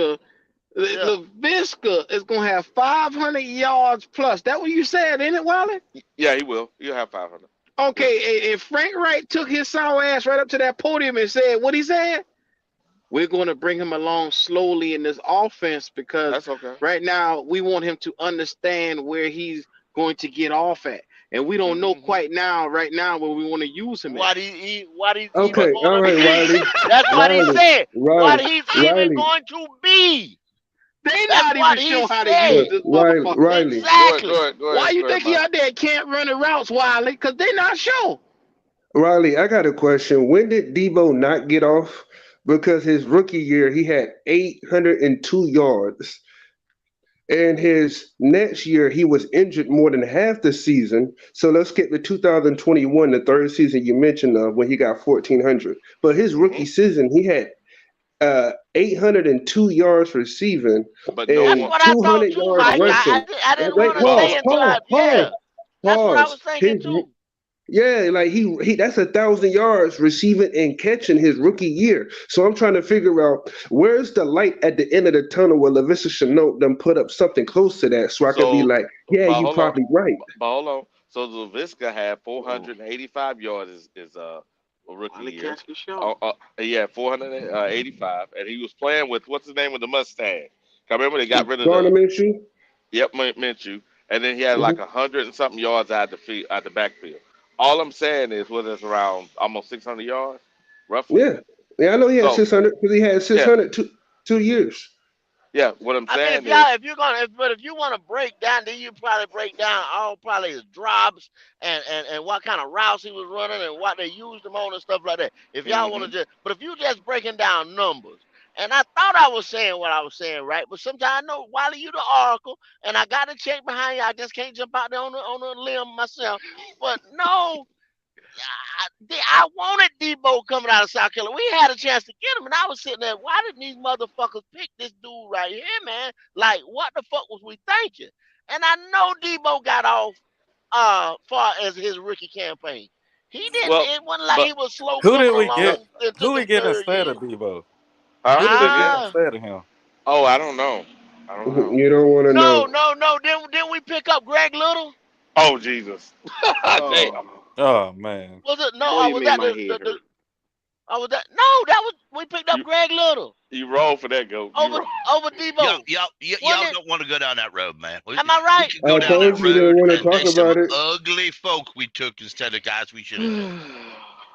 yeah. LaVisca is gonna have 500 yards plus. That what you said, ain't it, Wiley? Yeah, he will. He'll have 500. Yeah, Okay, and Frank Wright took his sour ass right up to that podium and said what he said. We're going to bring him along slowly in this offense because that's okay. right now we want him to understand where he's going to get off at. And we don't know Mm-hmm. right now where we want to use him What at. what he's even Okay, all going to right, be. Wiley, That's what he Wiley, said. What Riley, he's even Riley, going to be. They That's not even what he sure how to use said. this Riley, motherfucker. Riley. Exactly. Why you Go ahead, think he Mike. out there can't run the routes, Wiley? Because they not sure. Riley, I got a question. When did Debo not get off? Because his rookie year, he had 802 yards. And his next year, he was injured more than half the season. So let's skip to 2021, the third season you mentioned of when he got 1,400. But his Mm-hmm. rookie season, he had 802 yards receiving But no That's and one. what I thought 200 too, yards Mike. rushing. I didn't Wait, want to But say pause, until pause, I pause, yeah. That's what I pause. was thinking His too. Yeah, like he that's 1,000 yards receiving and catching his rookie year. So I'm trying to figure out where's the light at the end of the tunnel where Leviska Chenault done put up something close to that so I could be So, like, yeah, but you hold on. probably right. But hold on. So Leviska had 485 yards his rookie Wiley year. catch the show. He had 485, and he was playing with what's the name of the Mustang? 'Cause remember they got rid of Garner the Minshew? Minshew, and then he had like Hmm. 100 and something yards out the backfield. All I'm saying is, was it's around almost 600 yards, roughly. Yeah. Yeah, I know he had So 600 because he had yeah, 600 two years. yeah. What I'm I mean, saying is, if you want to break down, then you probably break down all probably his drops and what kind of routes he was running and what they used him on and stuff like that. If y'all want hmm to but if you just breaking down numbers, and I thought I was saying what I was saying right, but sometimes I know Wiley, you the oracle, and I got to check behind you. I just can't jump out there on a limb myself. But no, I wanted Debo coming out of South Carolina. We had a chance to get him, and I was sitting there. Why did these motherfuckers pick this dude right here, man? Like, what the fuck was we thinking? And I know Debo got off far as his rookie campaign. He didn't. well, It wasn't like but he was slow Who did coming we no, get? along into Who we the get third instead year. of Debo? huh? Who did Say we get again? Ah, instead of him? Oh, I don't know. I don't know. You don't want to no, know. no, no. Didn't we pick up Greg Little? Oh Jesus! Damn. Oh, Oh man. Was it no? boy, Or you was made that my head the hurt. or was that no? That was we picked up You Greg Little you roll for that goat. You over roll. Debo. Y'all Wasn't it? don't want to go down that road, man. Am I We right? could go I down that told you you didn't road, want to and talk there's some about it. ugly folk we took instead of guys we should have took.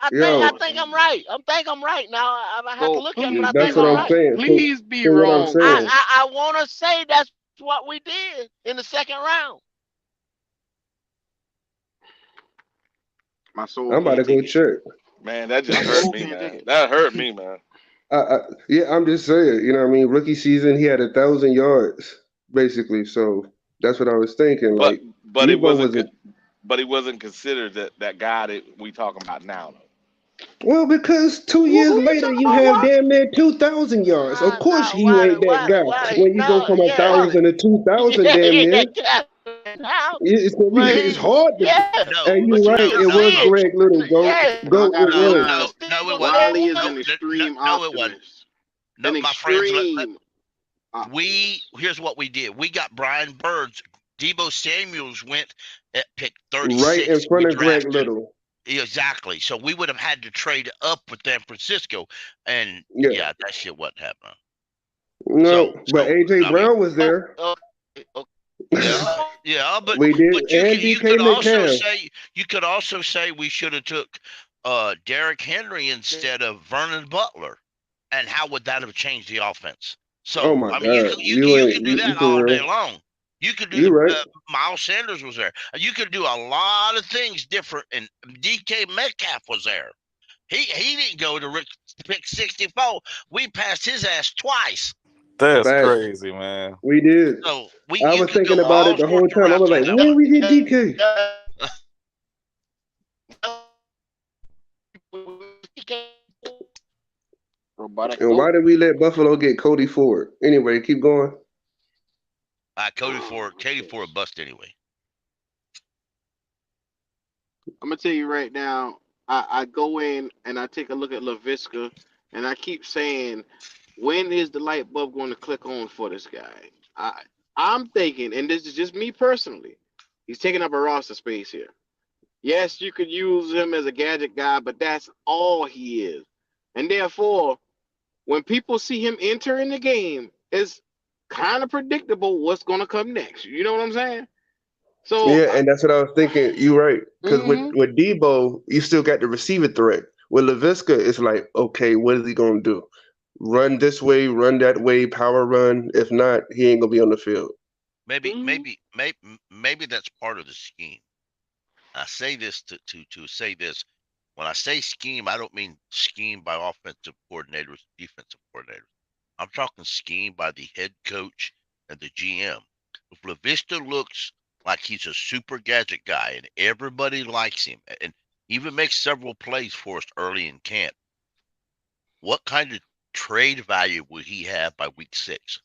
I Yo, think I'm right. think I'm right now. I have to So look at it, but please I be that's think what I'm I'm wrong. right. saying. Please be So what I'm wrong, saying, coach. I want to say that's what we did in the second round. My soul I'm about to can't go take it. check. Man, that My just hurt soul me, can't take man. it. That hurt me, man. I, yeah, I'm just saying. You know what I mean? Rookie season, he had 1,000 yards basically. So that's what I was thinking. But Like but it Debo wasn't. was a But he wasn't considered that guy that we talking about now. well because 2 years Who you later talking you about, have Wally? damn near 2,000 yards. Of course No, you ain't that guy when you go no, from yeah, 1,000 to 2,000 yeah, damn he near. that guy now, It's gonna be but it's he, hard to. yeah, No, And but you're you right. no, can It no, was no, see Greg Little. it, yeah, I Go. gotta It be no, was. no, but honest. no. It still wasn't. Wiley there is No, an no, extreme no, it wasn't. optimist. No, An my friends. extreme optimist. Here's what we did. We got Brian Birds. Debo Samuels went at pick Right in 36. We front of Greg drafted Little. exactly. So we would have had to trade up with San Francisco, and Yeah. that shit wasn't happening. No, So but AJ I mean, Brown was there. okay, okay. Yeah, but We did, but and you DK could also Metcalf. say we should have took Derrick Henry instead of Vernon Butler, and how would that have changed the offense? Oh So my I mean, God, you you ain't could do you that for all day real. long. You could do You the right. Miles Sanders was there. You could do a lot of things different, and DK Metcalf was there. He didn't go to pick 64. We passed his ass twice. That's Facts. crazy, man. We did. So I you was could thinking go about it all the whole sorts of time. I routes was on like, that where one. we get DK? Robotic And why vote. did we let Buffalo get Cody Ford? Anyway, keep going. Katie for a bust anyway. I'm gonna tell you right now. I go in and I take a look at Leviska, and I keep saying, when is the light bulb going to click on for this guy? I'm thinking, and this is just me personally, he's taking up a roster space here. Yes, you could use him as a gadget guy, but that's all he is. And therefore, when people see him enter in the game, it's kind of predictable what's going to come next. You know what I'm saying? So, Yeah, and that's what I was thinking. You right. Because mhm. with Debo, you still got the receiver threat. With Leviska, it's like, okay, what is he gonna do? Run this way, run that way, power run. If not, he ain't gonna be on the field. Mhm. Maybe that's part of the scheme. I say this to say this. When I say scheme, I don't mean scheme by offensive coordinators, defensive coordinators. I'm talking scheme by the head coach and the GM. If LaVista looks like he's a super gadget guy and everybody likes him and even makes several plays for us early in camp, what kind of trade value will he have by week 6?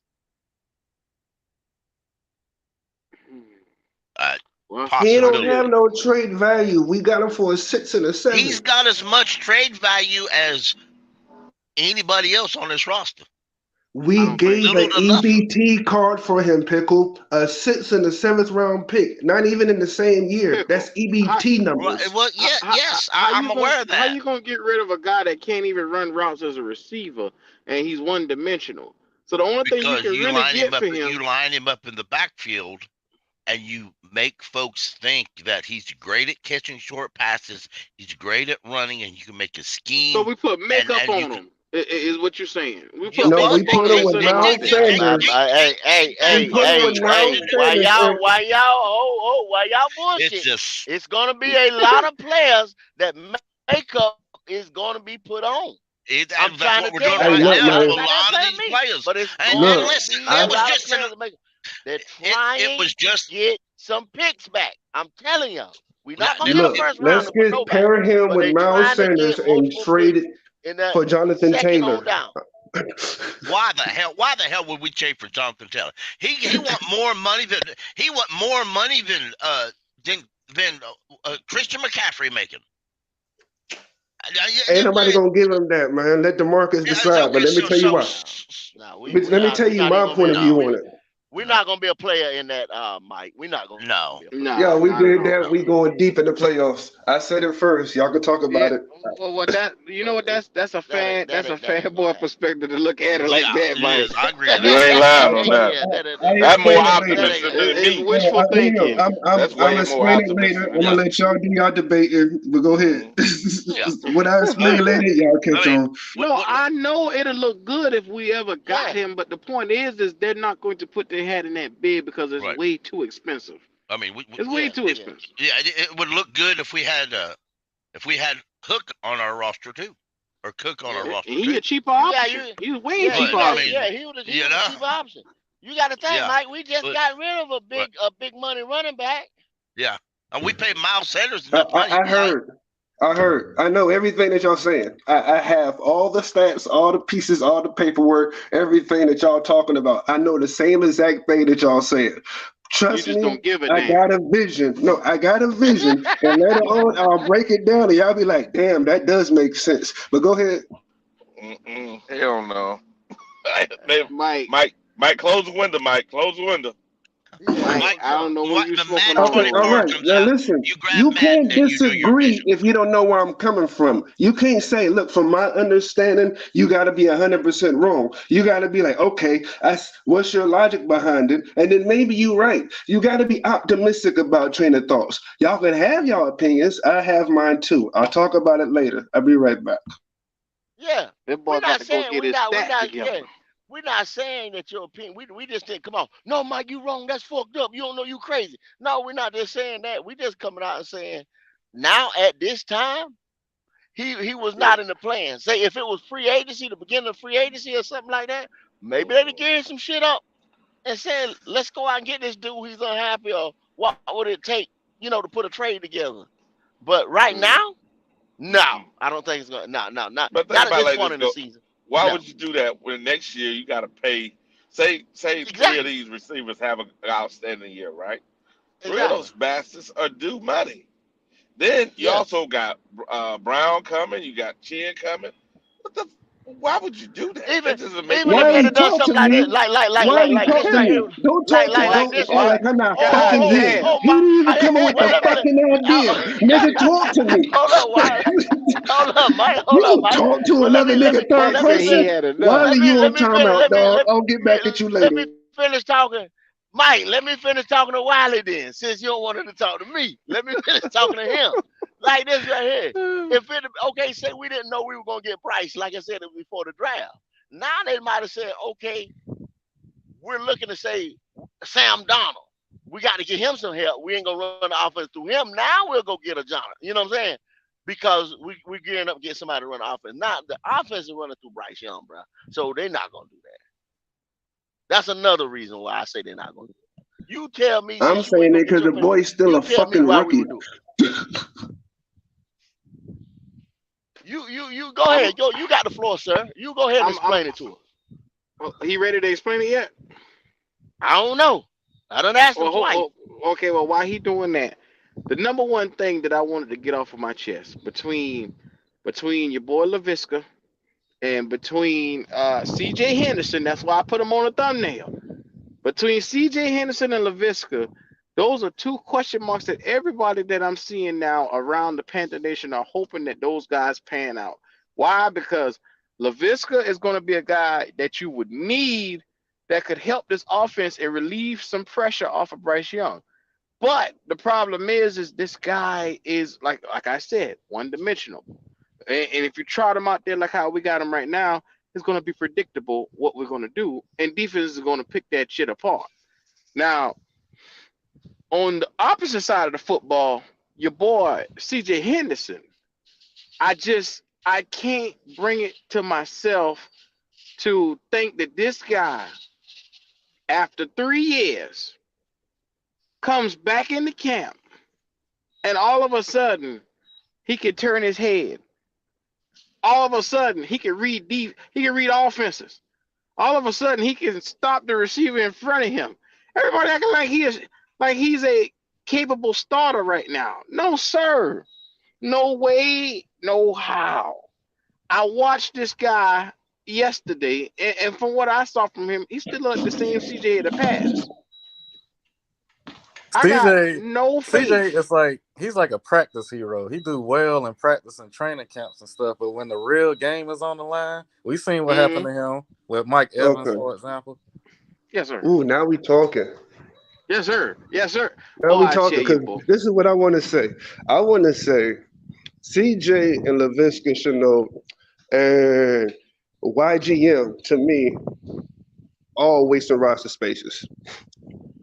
Uh, Well, He like I don't possibility. have said, no trade value. We got him for a 6 and a He's 7. got as much trade value as anybody else on this roster. I We don't think gave Little an so. to nothing. EBT card for him, Pickle. A 6th and a 7th round pick. Not even in the same year. That's Pickle. How, EBT Right. numbers. Well, yeah, yes, I'm aware of how that. you gonna get rid of a guy that can't even run routes as a receiver and he's one dimensional? So the only thing you Because can really get for you him, line him up in the backfield and you make folks think that he's great at catching short passes, he's great at running, and you can make a so scheme we put makeup and you on can him. Is what you're saying? We yeah, put No, well makeup we on put him him and with say he's Miles this. Sanders. We he put him with was Miles drafted in Why Sanders. y'all, And why y'all, why y'all it's bullshitting? just It's gonna be a lot of players that makeup is gonna be put on. I'm that's trying what to we're tell doing y'all, hey, right y'all, look, now y'all to ain't a man. not gotta lot of tell these me, players. but it's And going Look, to listen, be I a it was lot of just players that make. They're it trying was to just get some picks back. I'm telling y'all, we're yeah, not gonna get a look. first Let's rounder for get nobody, pair him but with they Miles trying to Sanders get and multiple trade picks it in that for Jonathan second on Taylor. down. why the hell? Why the hell would we trade for Jonathan Taylor? He want more money than than Christian McCaffrey making. Ain't nobody gonna give him that, man. Let DeMarcus It's decide. But okay. let me tell you why. No, Let me tell we're you not even my gonna point be of No, view on it. we're no, not gonna be a player in that, Mike. We're not gonna no, be a player. Yeah, No, we not at did all. that. We going deep in the playoffs. I said it first. Y'all can talk Yeah, about it. well, that you know what that's a That ain't gonna fanboy happen. perspective to look at it yeah, like that, it Mike. is. I agree with You that. ain't I, lying I, on that. Yeah, I That's more explain it later. optimistic than it's me. wishful Let me know. thinking. That's I'm way more explaining later. optimistic I'm than gonna Yeah, me. let y'all do y'all debating. But go ahead. Mm-hmm. yeah. What I I explain mean, later, y'all I catch mean, on. what, No, what, I know it'll look good if we ever got Yeah. him, but the point is they're not going to put their head in that bid because it's right. way too expensive. I mean, It's way Yeah. too it, Yeah. expensive. yeah, it would look good if we had Hook on our roster too, or Cook on our Yeah. And roster he too. a cheaper Yeah. option. You. He's a way Yeah. But cheaper I option. mean, He was. He you was a know, cheaper option. You got to think, yeah, Mike. We just but got rid of right, a big money running back. yeah, and we paid Miles Sanders I, enough money. I, I heard. I heard. I know everything that y'all saying. I have all the stats, all the pieces, all the paperwork, everything that y'all talking about. I know the same exact thing that y'all saying. You Trust just me, don't give a I damn. got a vision. No, I got a vision, and later on I'll break it down, and y'all be like, "Damn, that does make sense." But go ahead. Mm-mm. Hell no. Mike, Mike, close the window. Mike, close the window. Mike, Mike, I don't know who you the smoking Madden on Okay, all 24 over right. there. comes Now out. listen, You grab you Madden can't and you know your disagree vision. if you don't know where I'm coming from. You can't say, look, from my understanding, you got to be 100% wrong. You got to be like, okay, what's your logic behind it? And then maybe you're right. You got to be optimistic about train of thoughts. Y'all can have your opinions. I have mine too. I'll talk about it later. I'll be right back. Yeah, That we're boy got not to go saying get his we're stats not together. yeah, we're not saying that your opinion. We just think, come on, no, Mike, you wrong. That's fucked up. You don't know you crazy. No, we're not just saying that. We just coming out and saying now at this time he was not in the plan. Say if it was free agency, the beginning of free agency or something like that, maybe they'd have given some shit up and said, let's go out and get this dude. He's unhappy, or what would it take, to put a trade together? But right Mm. now, no, I don't think it's gonna. No, no, not But think not at about it this like point this, in the go. season. Why No, would you do that when next year you got to pay? Say three of exactly, these receivers have an outstanding year, right? Three of exactly. those bastards are due money. Then you Yeah. also got Brown coming. You got Chin coming. What the? Why would you do that? Even That doesn't make even any if Why they'd you have done sense. talk to something like this, me? Why you like talk this to right me? here, Don't talk to like don't this act right. like I'm not Oh, fucking oh, here. Damn. oh, You my. didn't even come up with Well, the fucking idea. Nigga, talk to me. hold up, Wiley. Hold up, Mike. You Hold up, gonna Mike. talk to Well, another nigga That boy third let me said he person? had enough. Wiley, you let on me finish timeout, dog. I'll get back at you let later. me finish talking. Mike, let me finish talking to Wiley then, since you don't want to talk to me. Let me finish talking to him. Like this right here. If it okay, say we didn't know we were gonna get Price, like I said before the draft. Now they might have said, okay, we're looking to say Sam Donald. We got to get him some help. We ain't gonna run the offense through him. Now we'll go get a Jonathan. You know what I'm saying? Because we gearing up to get somebody to run the offense. Now the offense is running through Bryce Young, bro. So they're not gonna do that. That's another reason why I say they're not gonna do it. You tell me, I'm since you ain't saying gonna it get because your the opinion, boy's still you a tell me fucking why we rookie. would do it. You go I'm ahead. Go. You got the floor, sir. You go ahead and I'm explain it to us. well, he ready to explain it yet? I don't know. I done asked him twice. Okay, well, while he doing that, the number one thing that I wanted to get off of my chest between your boy Leviska and between CJ Henderson, that's why I put him on the thumbnail. Between CJ Henderson and Leviska, those are two question marks that everybody that I'm seeing now around the Panther Nation are hoping that those guys pan out. Why? Because Leviska is going to be a guy that you would need that could help this offense and relieve some pressure off of Bryce Young. But the problem is this guy is like I said, one dimensional. And if you trot him out there like how we got him right now, it's going to be predictable what we're going to do, and defense is going to pick that shit apart. Now, on the opposite side of the football, your boy CJ Henderson, I can't bring it to myself to think that this guy, after 3 years, comes back into camp and all of a sudden he can turn his head. All of a sudden he can he can read offenses. All of a sudden he can stop the receiver in front of him. Everybody acting like he's a capable starter right now. No, sir. No way, no how. I watched this guy yesterday, and from what I saw from him, he still looked the same CJ of the past. I got CJ no CJ faith. is like he's like a practice hero. He do well in practice and training camps and stuff, but when the real game is on the line, we seen what happened to him with Mike Evans, Okay. for example. Yes, sir. Ooh, now we talking. Yes, sir. Yes, sir. Now Boy, we I talking tell you, because boy. this is what I want to say. I want to say CJ and Leviska should know, and YGM to me all wasting roster spaces.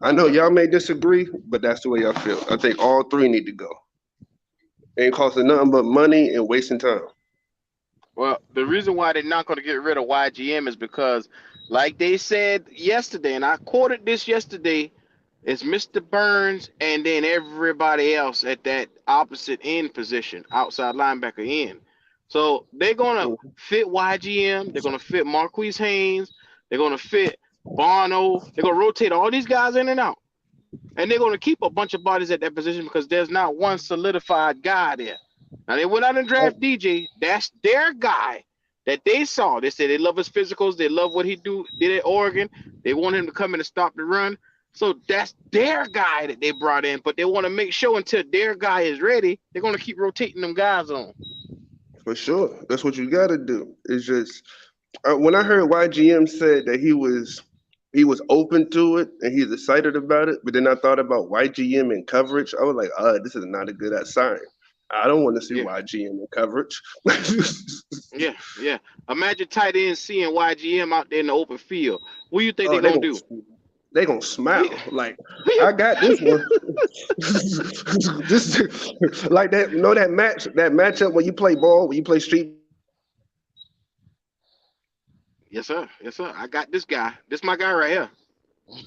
I know y'all may disagree, but that's the way I feel. I think all three need to go. Ain't costing nothing but money and wasting time. Well, the reason why they're not going to get rid of YGM is because, like they said yesterday, and I quoted this yesterday, it's Mr. Burns and then everybody else at that opposite end position, outside linebacker end. So they're going to fit YGM. They're going to fit Marquise Haynes. They're going to fit Bono. They're going to rotate all these guys in and out. And they're going to keep a bunch of bodies at that position because there's not one solidified guy there. Now, they went out and draft DJ. That's their guy that they saw. They said they love his physicals. They love what he did at Oregon. They want him to come in and stop the run. So that's their guy that they brought in, but they want to make sure until their guy is ready, they're gonna keep rotating them guys on. For sure. That's what you got to do. It's just when I heard YGM said that he was open to it and he's excited about it, but then I thought about YGM in coverage. I was like, this is not a good sign. I don't want to see Yeah, YGM in coverage. yeah, yeah. Imagine tight end seeing YGM out there in the open field. What do you think they're Oh, they gonna gonna do? they gonna Who smile you- like who you- I got this one. This like that. You know that matchup when you play ball, when you play street. Yes, sir. Yes, sir. I got this guy. This my guy right here.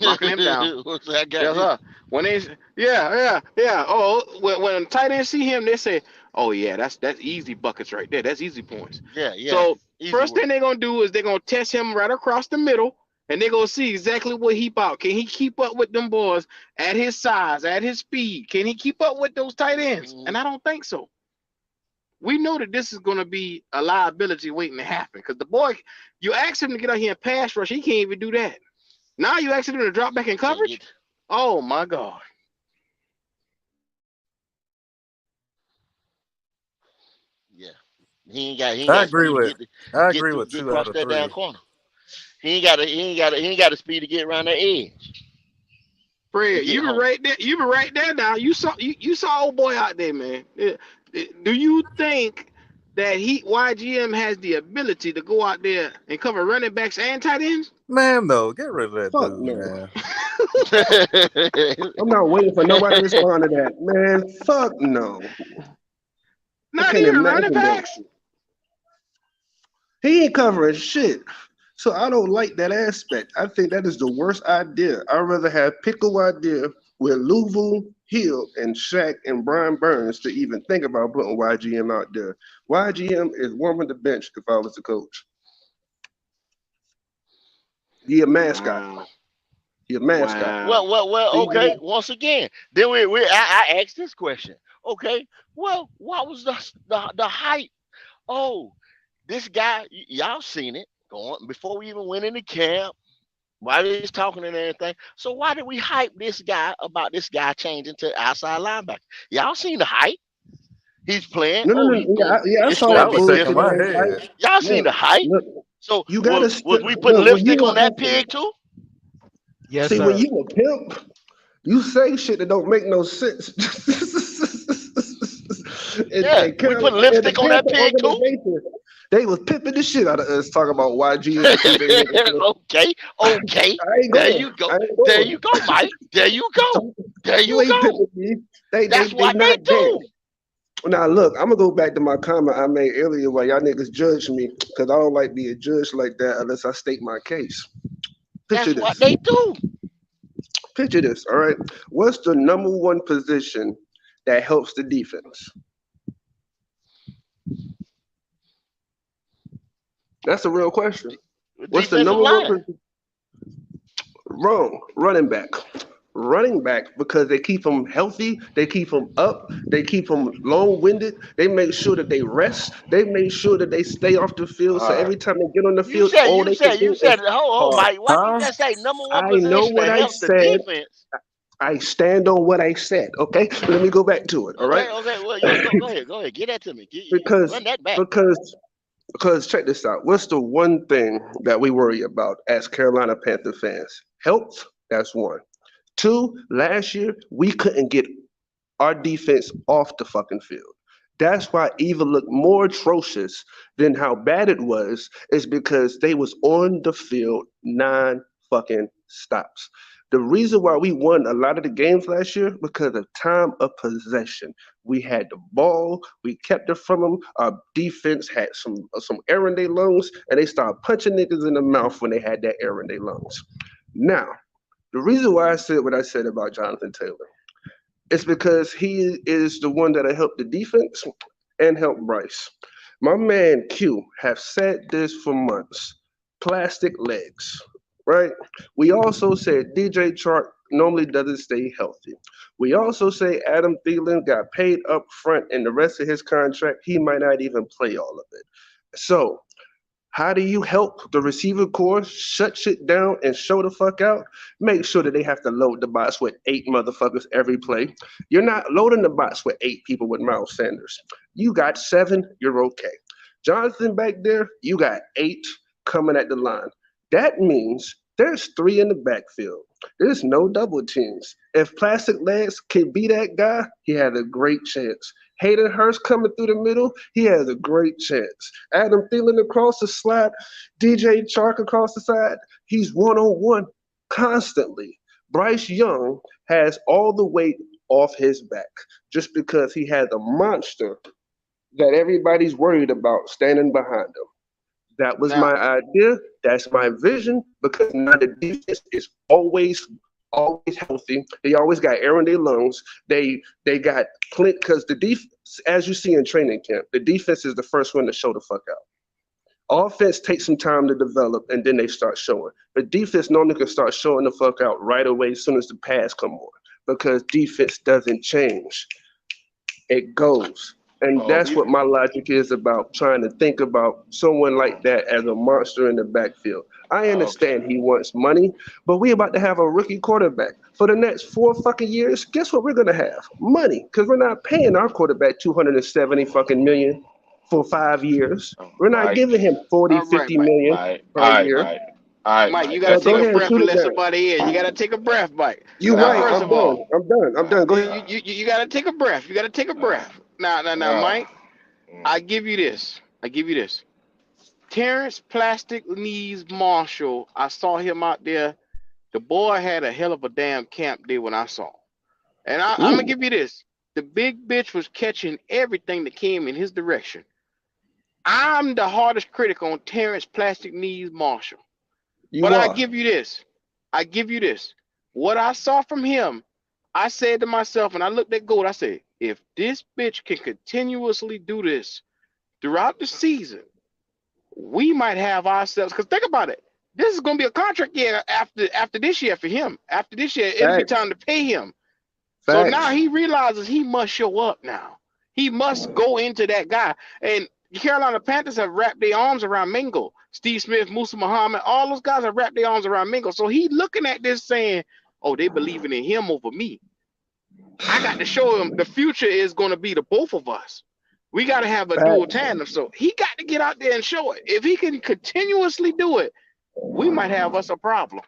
Locking him down. What's that got Yes, this? sir. When they, yeah. Oh, when tight ends see him, they say, "Oh yeah, that's easy buckets right there. That's easy points." Yeah, yeah. So Easy first work. thing they're gonna do is they're gonna test him right across the middle, and they're gonna see exactly what he about. Can he keep up with them boys at his size, at his speed? Can he keep up with those tight ends? Mhm. And I don't think so. We know that this is gonna be a liability waiting to happen because the boy, you ask him to get out here and pass rush, he can't even do that. Now you ask him to drop back in Can't coverage. get. Oh my God. Yeah. He ain't I got agree speed to with get to I get agree through with get two out across of that down three. corner. He ain't got the speed to get around that edge. To Fred, get you been home. right there. You been right there now. You saw old boy out there, man. Do you think that YGM has the ability to go out there and cover running backs and tight ends? Man, no, get rid of that Fuck dude, no. man. I'm not waiting for nobody to respond to that, man. Fuck no. I Not can't even running imagine that. backs. He ain't covering shit. So I don't like that aspect. I think that is the worst idea. I'd rather have pickle idea with Louisville, Hill, and Shaq and Brian Burns to even think about putting YGM out there. YGM is warming the bench if I was the coach. He a mascot. Wow. He a mascot. Wow. Well. See, Okay. Once again, then I asked this question. Okay. Well, what was the hype? Oh, this guy, y'all seen it going before we even went into camp. Why he's talking and everything. So why did we hype this guy about this guy changing to outside linebacker? Y'all seen the hype? He's playing. no, no, Oh, no. he's Yeah, going. yeah, I It's saw going to That that be was shaking bullshit my different. ass hype. head. Y'all seen Look, the hype. look. So You gotta was we putting look when lipstick you on that a pig too? Yes, see when sir. you a pimp, you say shit that don't make no sense. Yeah, and we Carolina putting and the lipstick on that Panther pig too. organization, they was pimping the shit out of us talking about YGM who they looking for. Okay, okay. I ain't There going. you go. I ain't There going. you go, Mike. There you go. There You you ain't go. pimping me. They they That's they what they not there. do. Now look, I'm gonna go back to my comment I made earlier where y'all niggas judge me because I don't like being judged like that unless I state my case. Picture That's what this. they do. Picture this. All right. What's the number one position that helps the defense? That's a real question. What's the Defensive number one line. position? Wrong. Running back. Running back because they keep them healthy, they keep them up, they keep them long-winded. They make sure that they rest. They make sure that they stay off the field. So All right. every time they get on the You field, said, all you they can said, you do is said, hold on, hard. Mike. Why you Huh? just say number one I know position what that I helps the said. defense? I stand on what I said. Okay, let me go back to it. All right, Okay. Well, yeah, go ahead. Get that to me. because Run that back. because because check this out. What's the one thing that we worry about as Carolina Panther fans? Health. That's one. Two. Last year we couldn't get our defense off the fucking field. That's why even looked more atrocious than how bad it was, is because they was on the field non fucking stops. The reason why we won a lot of the games last year because of time of possession. We had the ball, we kept it from them. Our defense had some air in their lungs, and they started punching niggas in the mouth when they had that air in their lungs. Now, the reason why I said what I said about Jonathan Taylor, it's because he is the one that helped the defense and helped Bryce. My man Q have said this for months. Plastic legs, right? We also said DJ Chark normally doesn't stay healthy. We also say Adam Thielen got paid up front and the rest of his contract, he might not even play all of it. So How do you help the receiver core shut shit down and show the fuck out? Make sure that they have to load the box with 8 motherfuckers every play. You're not loading the box with 8 people with Miles Sanders. You got 7, you're okay. Jonathan back there, you got 8 coming at the line. That means there's 3 in the backfield. There's no double teams. If Plastic Legs can be that guy, he has a great chance. Hayden Hurst coming through the middle, he has a great chance. Adam Thielen across the slot, DJ Chark across the side, he's one-on-one constantly. Bryce Young has all the weight off his back just because he has a monster that everybody's worried about standing behind him. That was my Now, idea. That's my vision because now the defense is always healthy. They always got air in their lungs. They got Clint because the defense, as you see in training camp, the defense is the first one to show the fuck out. Offense takes some time to develop and then they start showing. The defense normally can start showing the fuck out right away as soon as the pass come on because defense doesn't change. It goes. And oh, that's you, what my logic is about trying to think about someone like that as a monster in the backfield. I okay. understand he wants money, but we about to have a rookie quarterback for the next 4 fucking years. Guess what we're gonna have? Money, because we're not paying our quarterback 270 fucking million for 5 years. We're not Mike, giving him 40, All right, 50 Mike. million Mike, per year. Mike, all right, Mike, you Mike. gotta So That's take go a that's ahead and breath shoot and it let down. somebody in. You gotta take a breath, Mike. You Now, right. nah, first I'm of done. all, I'm done. I'm done. Go ahead. you gotta take a breath. You gotta take a nah, breath. Now, nah. Mike, Mm. I give you this. I give you this. Terrence Plastic Knees Marshall. I saw him out there. The boy had a hell of a damn camp day when I saw him. And I'm gonna Ooh, give you this. The big bitch was catching everything that came in his direction. I'm the hardest critic on Terrence Plastic Knees Marshall. But you I are. give you this. I give you this. What I saw from him, I said to myself, and I looked at Gold, I said, if this bitch can continuously do this throughout the season, we might have ourselves. Because think about it. This is gonna be a contract year after this year for him. After this year, it'll be Facts. time to pay him. So now Facts. he realizes he must show up now. He must go into that guy. And the Carolina Panthers have wrapped their arms around Mingo. Steve Smith, Musa Muhammad, all those guys have wrapped their arms around Mingo. So he looking at this saying, oh, they believing in him over me. I got to show him the future is going to be the both of us. We got to have a dual Facts. tandem. So he got to get out there and show it. If he can continuously do it, we might have us a problem.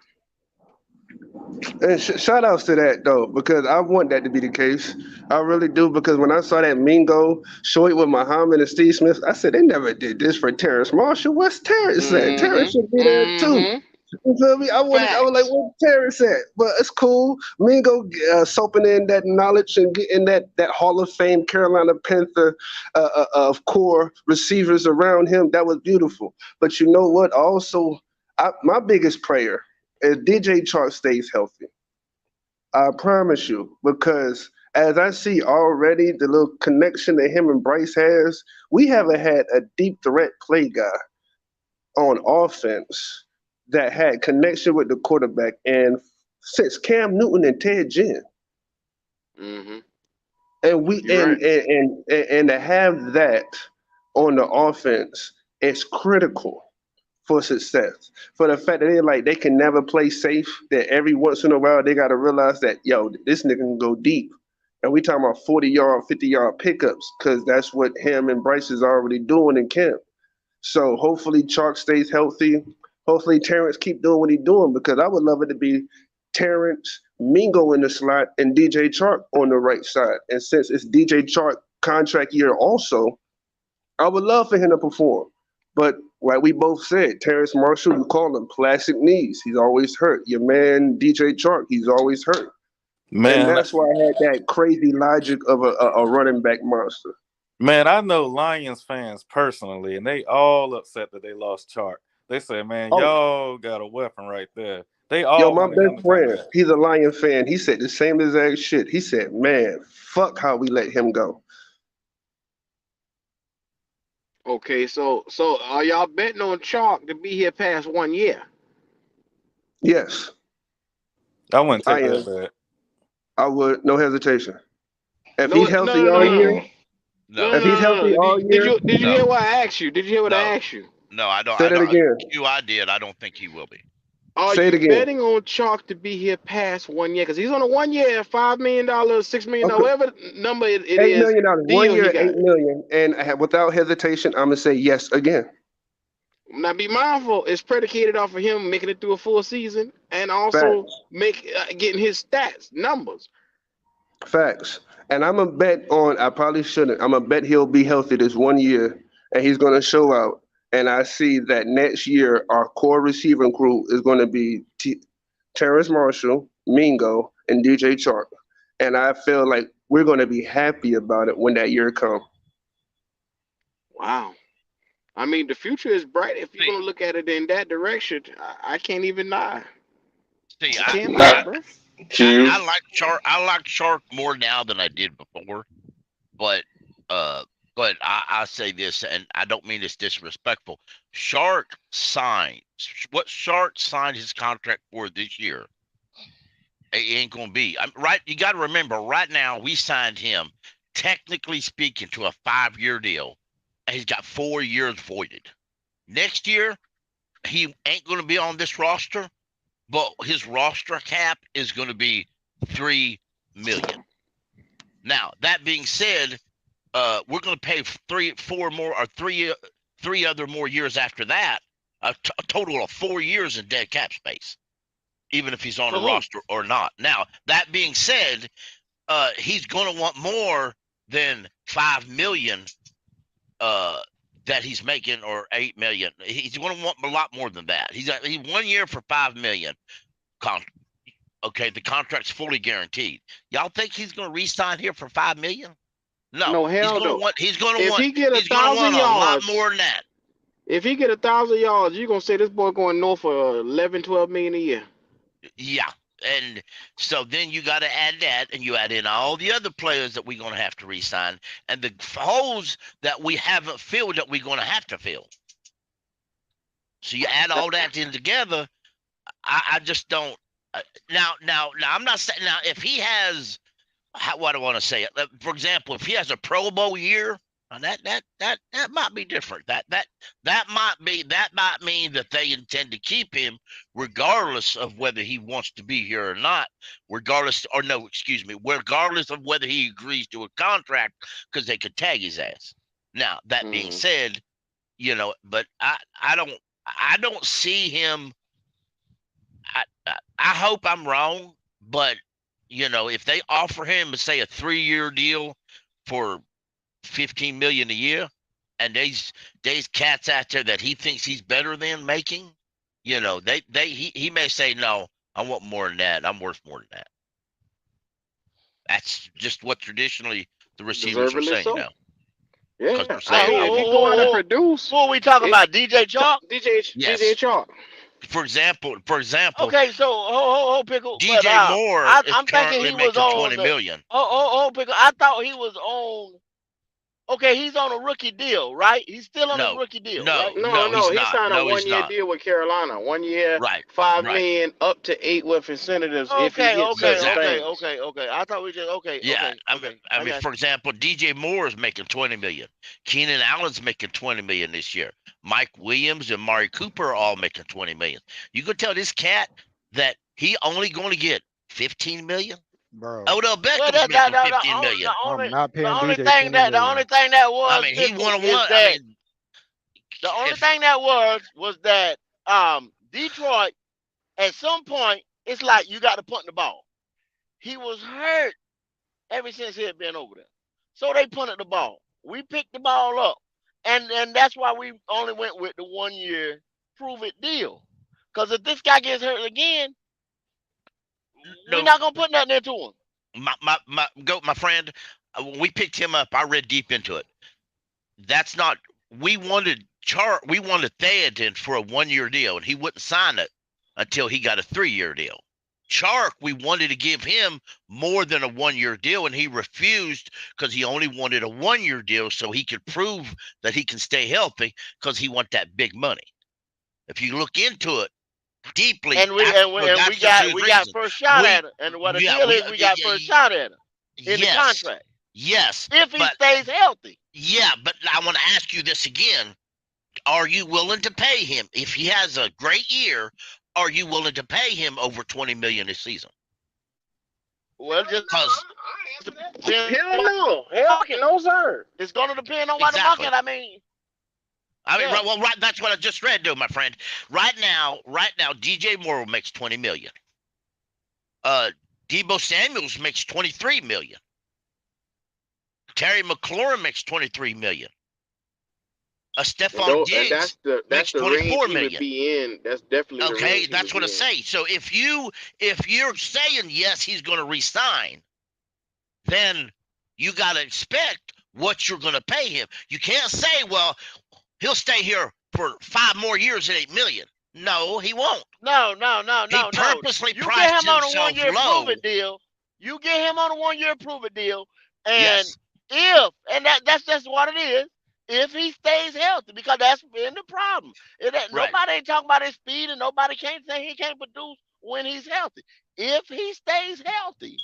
And shout outs to that though, because I want that to be the case. I really do, because when I saw that Mingo show it with Muhammad and Steve Smith, I said they never did this for Terrence Marshall. What's Terrence at? Terrence should be there too. Mm-hmm. You feel me? I was like, Facts. where Terrence at? But it's cool. Mingo soaping in that knowledge and getting that Hall of Fame Carolina Panther of core receivers around him. That was beautiful. But you know what? Also, my biggest prayer is DJ Chark stays healthy. I promise you, because as I see already the little connection that him and Bryce has, we haven't had a deep threat play guy on offense that had connection with the quarterback and since Cam Newton and Ted Ginn. Mm-hmm. And we You're right. and to have that on the offense is critical for success. For the fact that they can never play safe, that every once in a while they gotta realize that this nigga can go deep. And we talking about 40-yard, 50-yard pickups, because that's what him and Bryce is already doing in camp. So hopefully Chark stays healthy. Hopefully Terrence keep doing what he's doing, because I would love it to be Terrence, Mingo in the slot, and DJ Chark on the right side. And since it's DJ Chark contract year also, I would love for him to perform. But like we both said, Terrence Marshall, you call him plastic knees. He's always hurt. Your man DJ Chark, he's always hurt. And Man, that's why I had that crazy logic of a running back monster. man, I know Lions fans personally, and they all upset that they lost Chark. They say, man, Oh, y'all got a weapon right there. They yo, all my wanted him best to come friend, back. he's a Lion fan. He said the same exact shit. He said, man, fuck how we let him go. Okay, so are y'all betting on Chalk to be here past 1 year? Yes, I wouldn't I take that am. bet. I would, no hesitation. If No, he's no, healthy no, no, all no, year, Mm, no, no, no, if he's no, no, healthy no. all Did year, you hear no, what I asked you? Did you hear what I no, asked you? No, I don't. Say I that don't. again. I did. I don't think he will be. Are Say it you again. betting on Chark to be here past 1 year? Because he's on a 1 year, $5 million, $6 million, Okay. whatever number it $8 is, million. One deal he year, got. 8 million. And without hesitation, I'm gonna say yes again. Now, be mindful, it's predicated off of him making it through a full season and also Facts. getting his stats, numbers. Facts. And I'm gonna bet on. I probably shouldn't. I'm gonna bet he'll be healthy this 1 year, and he's gonna show out. And I see that next year our core receiving crew is gonna be Terrence Marshall, Mingo, and DJ Chark. And I feel like we're gonna be happy about it when that year comes. Wow. I mean, the future is bright if you're See, going to look at it in that direction. I can't even lie. see, I can't lie, Not bro. Q. I like Chark. I like Chark more now than I did before. But I say this, and I don't mean it's disrespectful. Chark signed what Chark signed his contract for this year. It ain't gonna be right. You got to remember, right now we signed him, technically speaking, to a 5-year deal, and he's got 4 years voided. Next year, he ain't gonna be on this roster, but his roster cap is gonna be $3 million. Now, that being said, we're going to pay three other more years after that, a total of 4 years in dead cap space, even if he's on For the who? roster or not. Now, that being said, he's going to want more than $5 million that he's making, or $8 million. He's going to want a lot more than that. He's 1 year for $5 million. Okay, the contract's fully guaranteed. Y'all think he's going to re-sign here for $5 million? No, No, hell no. He's going to If want. he get He's going to 1,000 want a lot yards, more than that. if he get 1,000 yards, you're going to say this boy going north for 11, 12 million a year. Yeah, and so then you got to add that, and you add in all the other players that we're going to have to re-sign, and the holes that we haven't filled that we're going to have to fill. So you add all that in together. I just don't. Now, I'm not saying now if he has. What do I want to say? For example, if he has a Pro Bowl year, that might be different. That might mean that they intend to keep him regardless of whether he wants to be here or not. Regardless of whether he agrees to a contract, because they could tag his ass. Now, that being said, but I don't see him. I hope I'm wrong, but if they offer him, say, a 3-year deal for $15 million a year, and there's cats out there that he thinks he's better than making, he may say, no, I want more than that. I'm worth more than that. That's just what traditionally the receivers are saying now. Yeah, Because I mean, if he go out and produce, what are we talking about? DJ Chark? DJ Chark. For example. Okay, so hold Pickle. DJ Moore is I'm thinking currently he was making on $20 million. Pickle. I thought he was on. Okay, he's on a rookie deal, right? He's still on a rookie deal, right? No, he signed a 1-year deal with Carolina. 1 year, right, $5 million, up to 8 with incentives. If he hits okay. I thought we just I mean, for example, DJ Moore is making $20 million. Keenan Allen's making $20 million this year. Mike Williams and Mari Cooper are all making $20 million. You could tell this cat that he only going to get $15 million. Bro. Odell Beckham's making $15 million. I'm not paying the only DJ thing that was. I mean, he won the only thing that was that Detroit at some point it's like you got to punt the ball. He was hurt ever since he had been over there, so they punted the ball. We picked the ball up, and that's why we only went with the 1 year prove it deal. Because if this guy gets hurt again, we're not gonna put nothing into him. My friend, when we picked him up, I read deep into it. That's not. We wanted Thad for a 1 year deal, and he wouldn't sign it until he got a 3-year deal. Chark, we wanted to give him more than a 1 year deal, and he refused because he only wanted a 1 year deal so he could prove that he can stay healthy because he want that big money. If you look into it deeply, and we got first shot at it. And what the deal is, we got first shot at it in the contract. Yes, if he stays healthy. Yeah, but I want to ask you this again: are you willing to pay him if he has a great year? Are you willing to pay him over $20 million this season? Well, just Because Hell no. Hell no, sir. it's going to depend on what the exactly. market. I mean, yeah. right. That's what I just read, though, my friend. Right now, DJ Moore makes $20 million. Deebo Samuels makes $23 million. Terry McLaurin makes $23 million. Stephon Diggs makes the $24 range million. he would be in. That's definitely the Okay, range that's what I say. So if you're saying yes, he's going to resign, then you got to expect what you're going to pay him. You can't say, well, he'll stay here for 5 more years at $8 million. No, he won't. No. He purposely You priced get him on a himself 1-year low. prove-it deal. You get him on a 1-year prove-it deal, and Yes. that's just what it is. If he stays healthy, because that's been the problem. Nobody ain't talking about his speed, and nobody can't say he can't produce when he's healthy. If he stays healthy,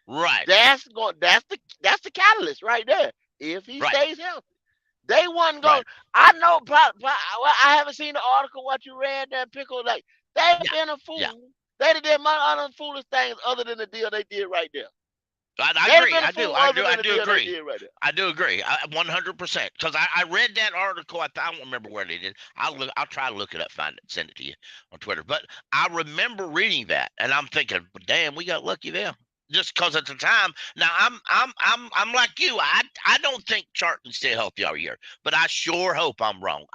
right, that's the catalyst right there. If he stays healthy, they wasn't going. I know. I haven't seen the article. What you read there, Pickle? Like they've been a fool. Yeah. They did my other foolish things other than the deal they did right there. I agree. I do agree. Right there. I do agree. 100%. Because I read that article. I don't remember where they did. I'll try to look it up, find it, send it to you on Twitter. But I remember reading that, and I'm thinking, damn, we got lucky there. Just because at the time, now I'm like you. I don't think Chark can stay healthy all year, but I sure hope I'm wrong.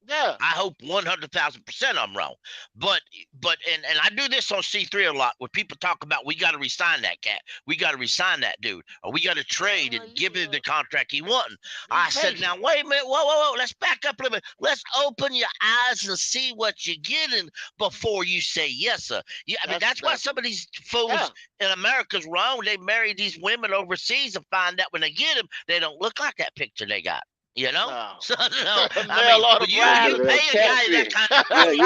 Yeah. I hope 100,000% I'm wrong. But and I do this on C3 a lot when people talk about we got to resign that cat, we got to resign that dude, or we got to trade and give him the contract he wanted. I said, now wait a minute, whoa, let's back up a little bit. Let's open your eyes and see what you're getting before you say yes, sir. Yeah, I mean that's why some of these fools in America's wrong. They marry these women overseas and find out when they get them, they don't look like that picture they got. You know, no. So no, I mean, you pay a guy that kind of you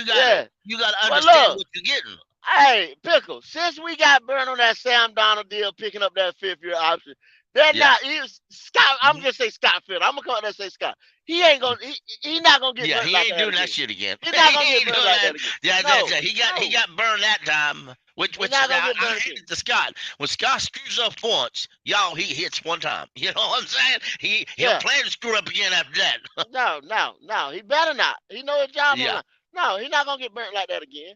got to understand what you're getting. Hey, Pickle, since we got burned on that Sam Donald deal, picking up that 5th-year option, Scott. I'm just say Scott Field. I'm gonna come out there and say Scott. He ain't gonna. He not gonna get. Yeah, burned he like ain't doing that shit again. He's not gonna get burned like that again. He got burned that time. Which now, I hate it to Scott. When Scott screws up once, he hits one time. You know what I'm saying? He'll plan to screw up again after that. No. He better not. He know his job. Yeah. No, he's not gonna get burnt like that again.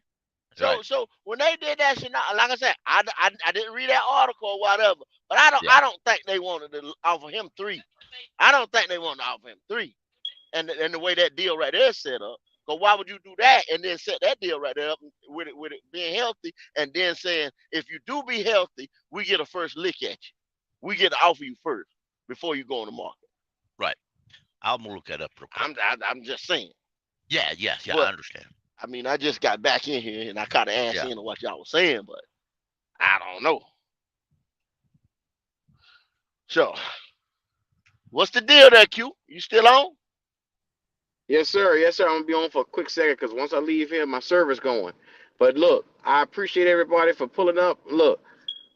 So when they did that shit, like I said, I didn't read that article or whatever, but I don't think they wanted to offer him 3. I don't think they wanted to offer him 3, and the way that deal right there is set up. Because why would you do that and then set that deal right there up with it being healthy, and then saying if you do be healthy, we get a first lick at you, we get to offer you first before you go on the market. Right. I'm gonna look that up real quick. I'm just saying. Yeah, but, I understand. I mean, I just got back in here and I kind of asked into what y'all was saying, but I don't know. So, what's the deal there, Q? You still on? Yes, sir. I'm gonna be on for a quick second because once I leave here, my server's going. But look, I appreciate everybody for pulling up. Look,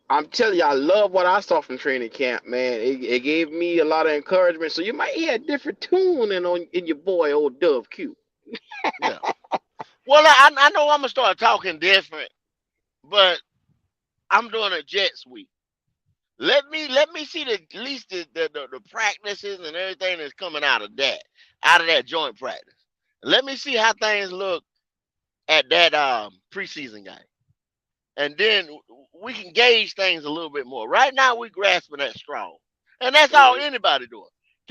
I'm telling you, I love what I saw from training camp, man. It gave me a lot of encouragement. So you might hear a different tune in your boy, old Dove Q. Yeah. Well, I know I'm gonna start talking different, but I'm doing a Jets week. Let me see at least the practices and everything that's coming out of that joint practice. Let me see how things look at that preseason game, and then we can gauge things a little bit more. Right now, we grasping at straw, and that's all anybody doing.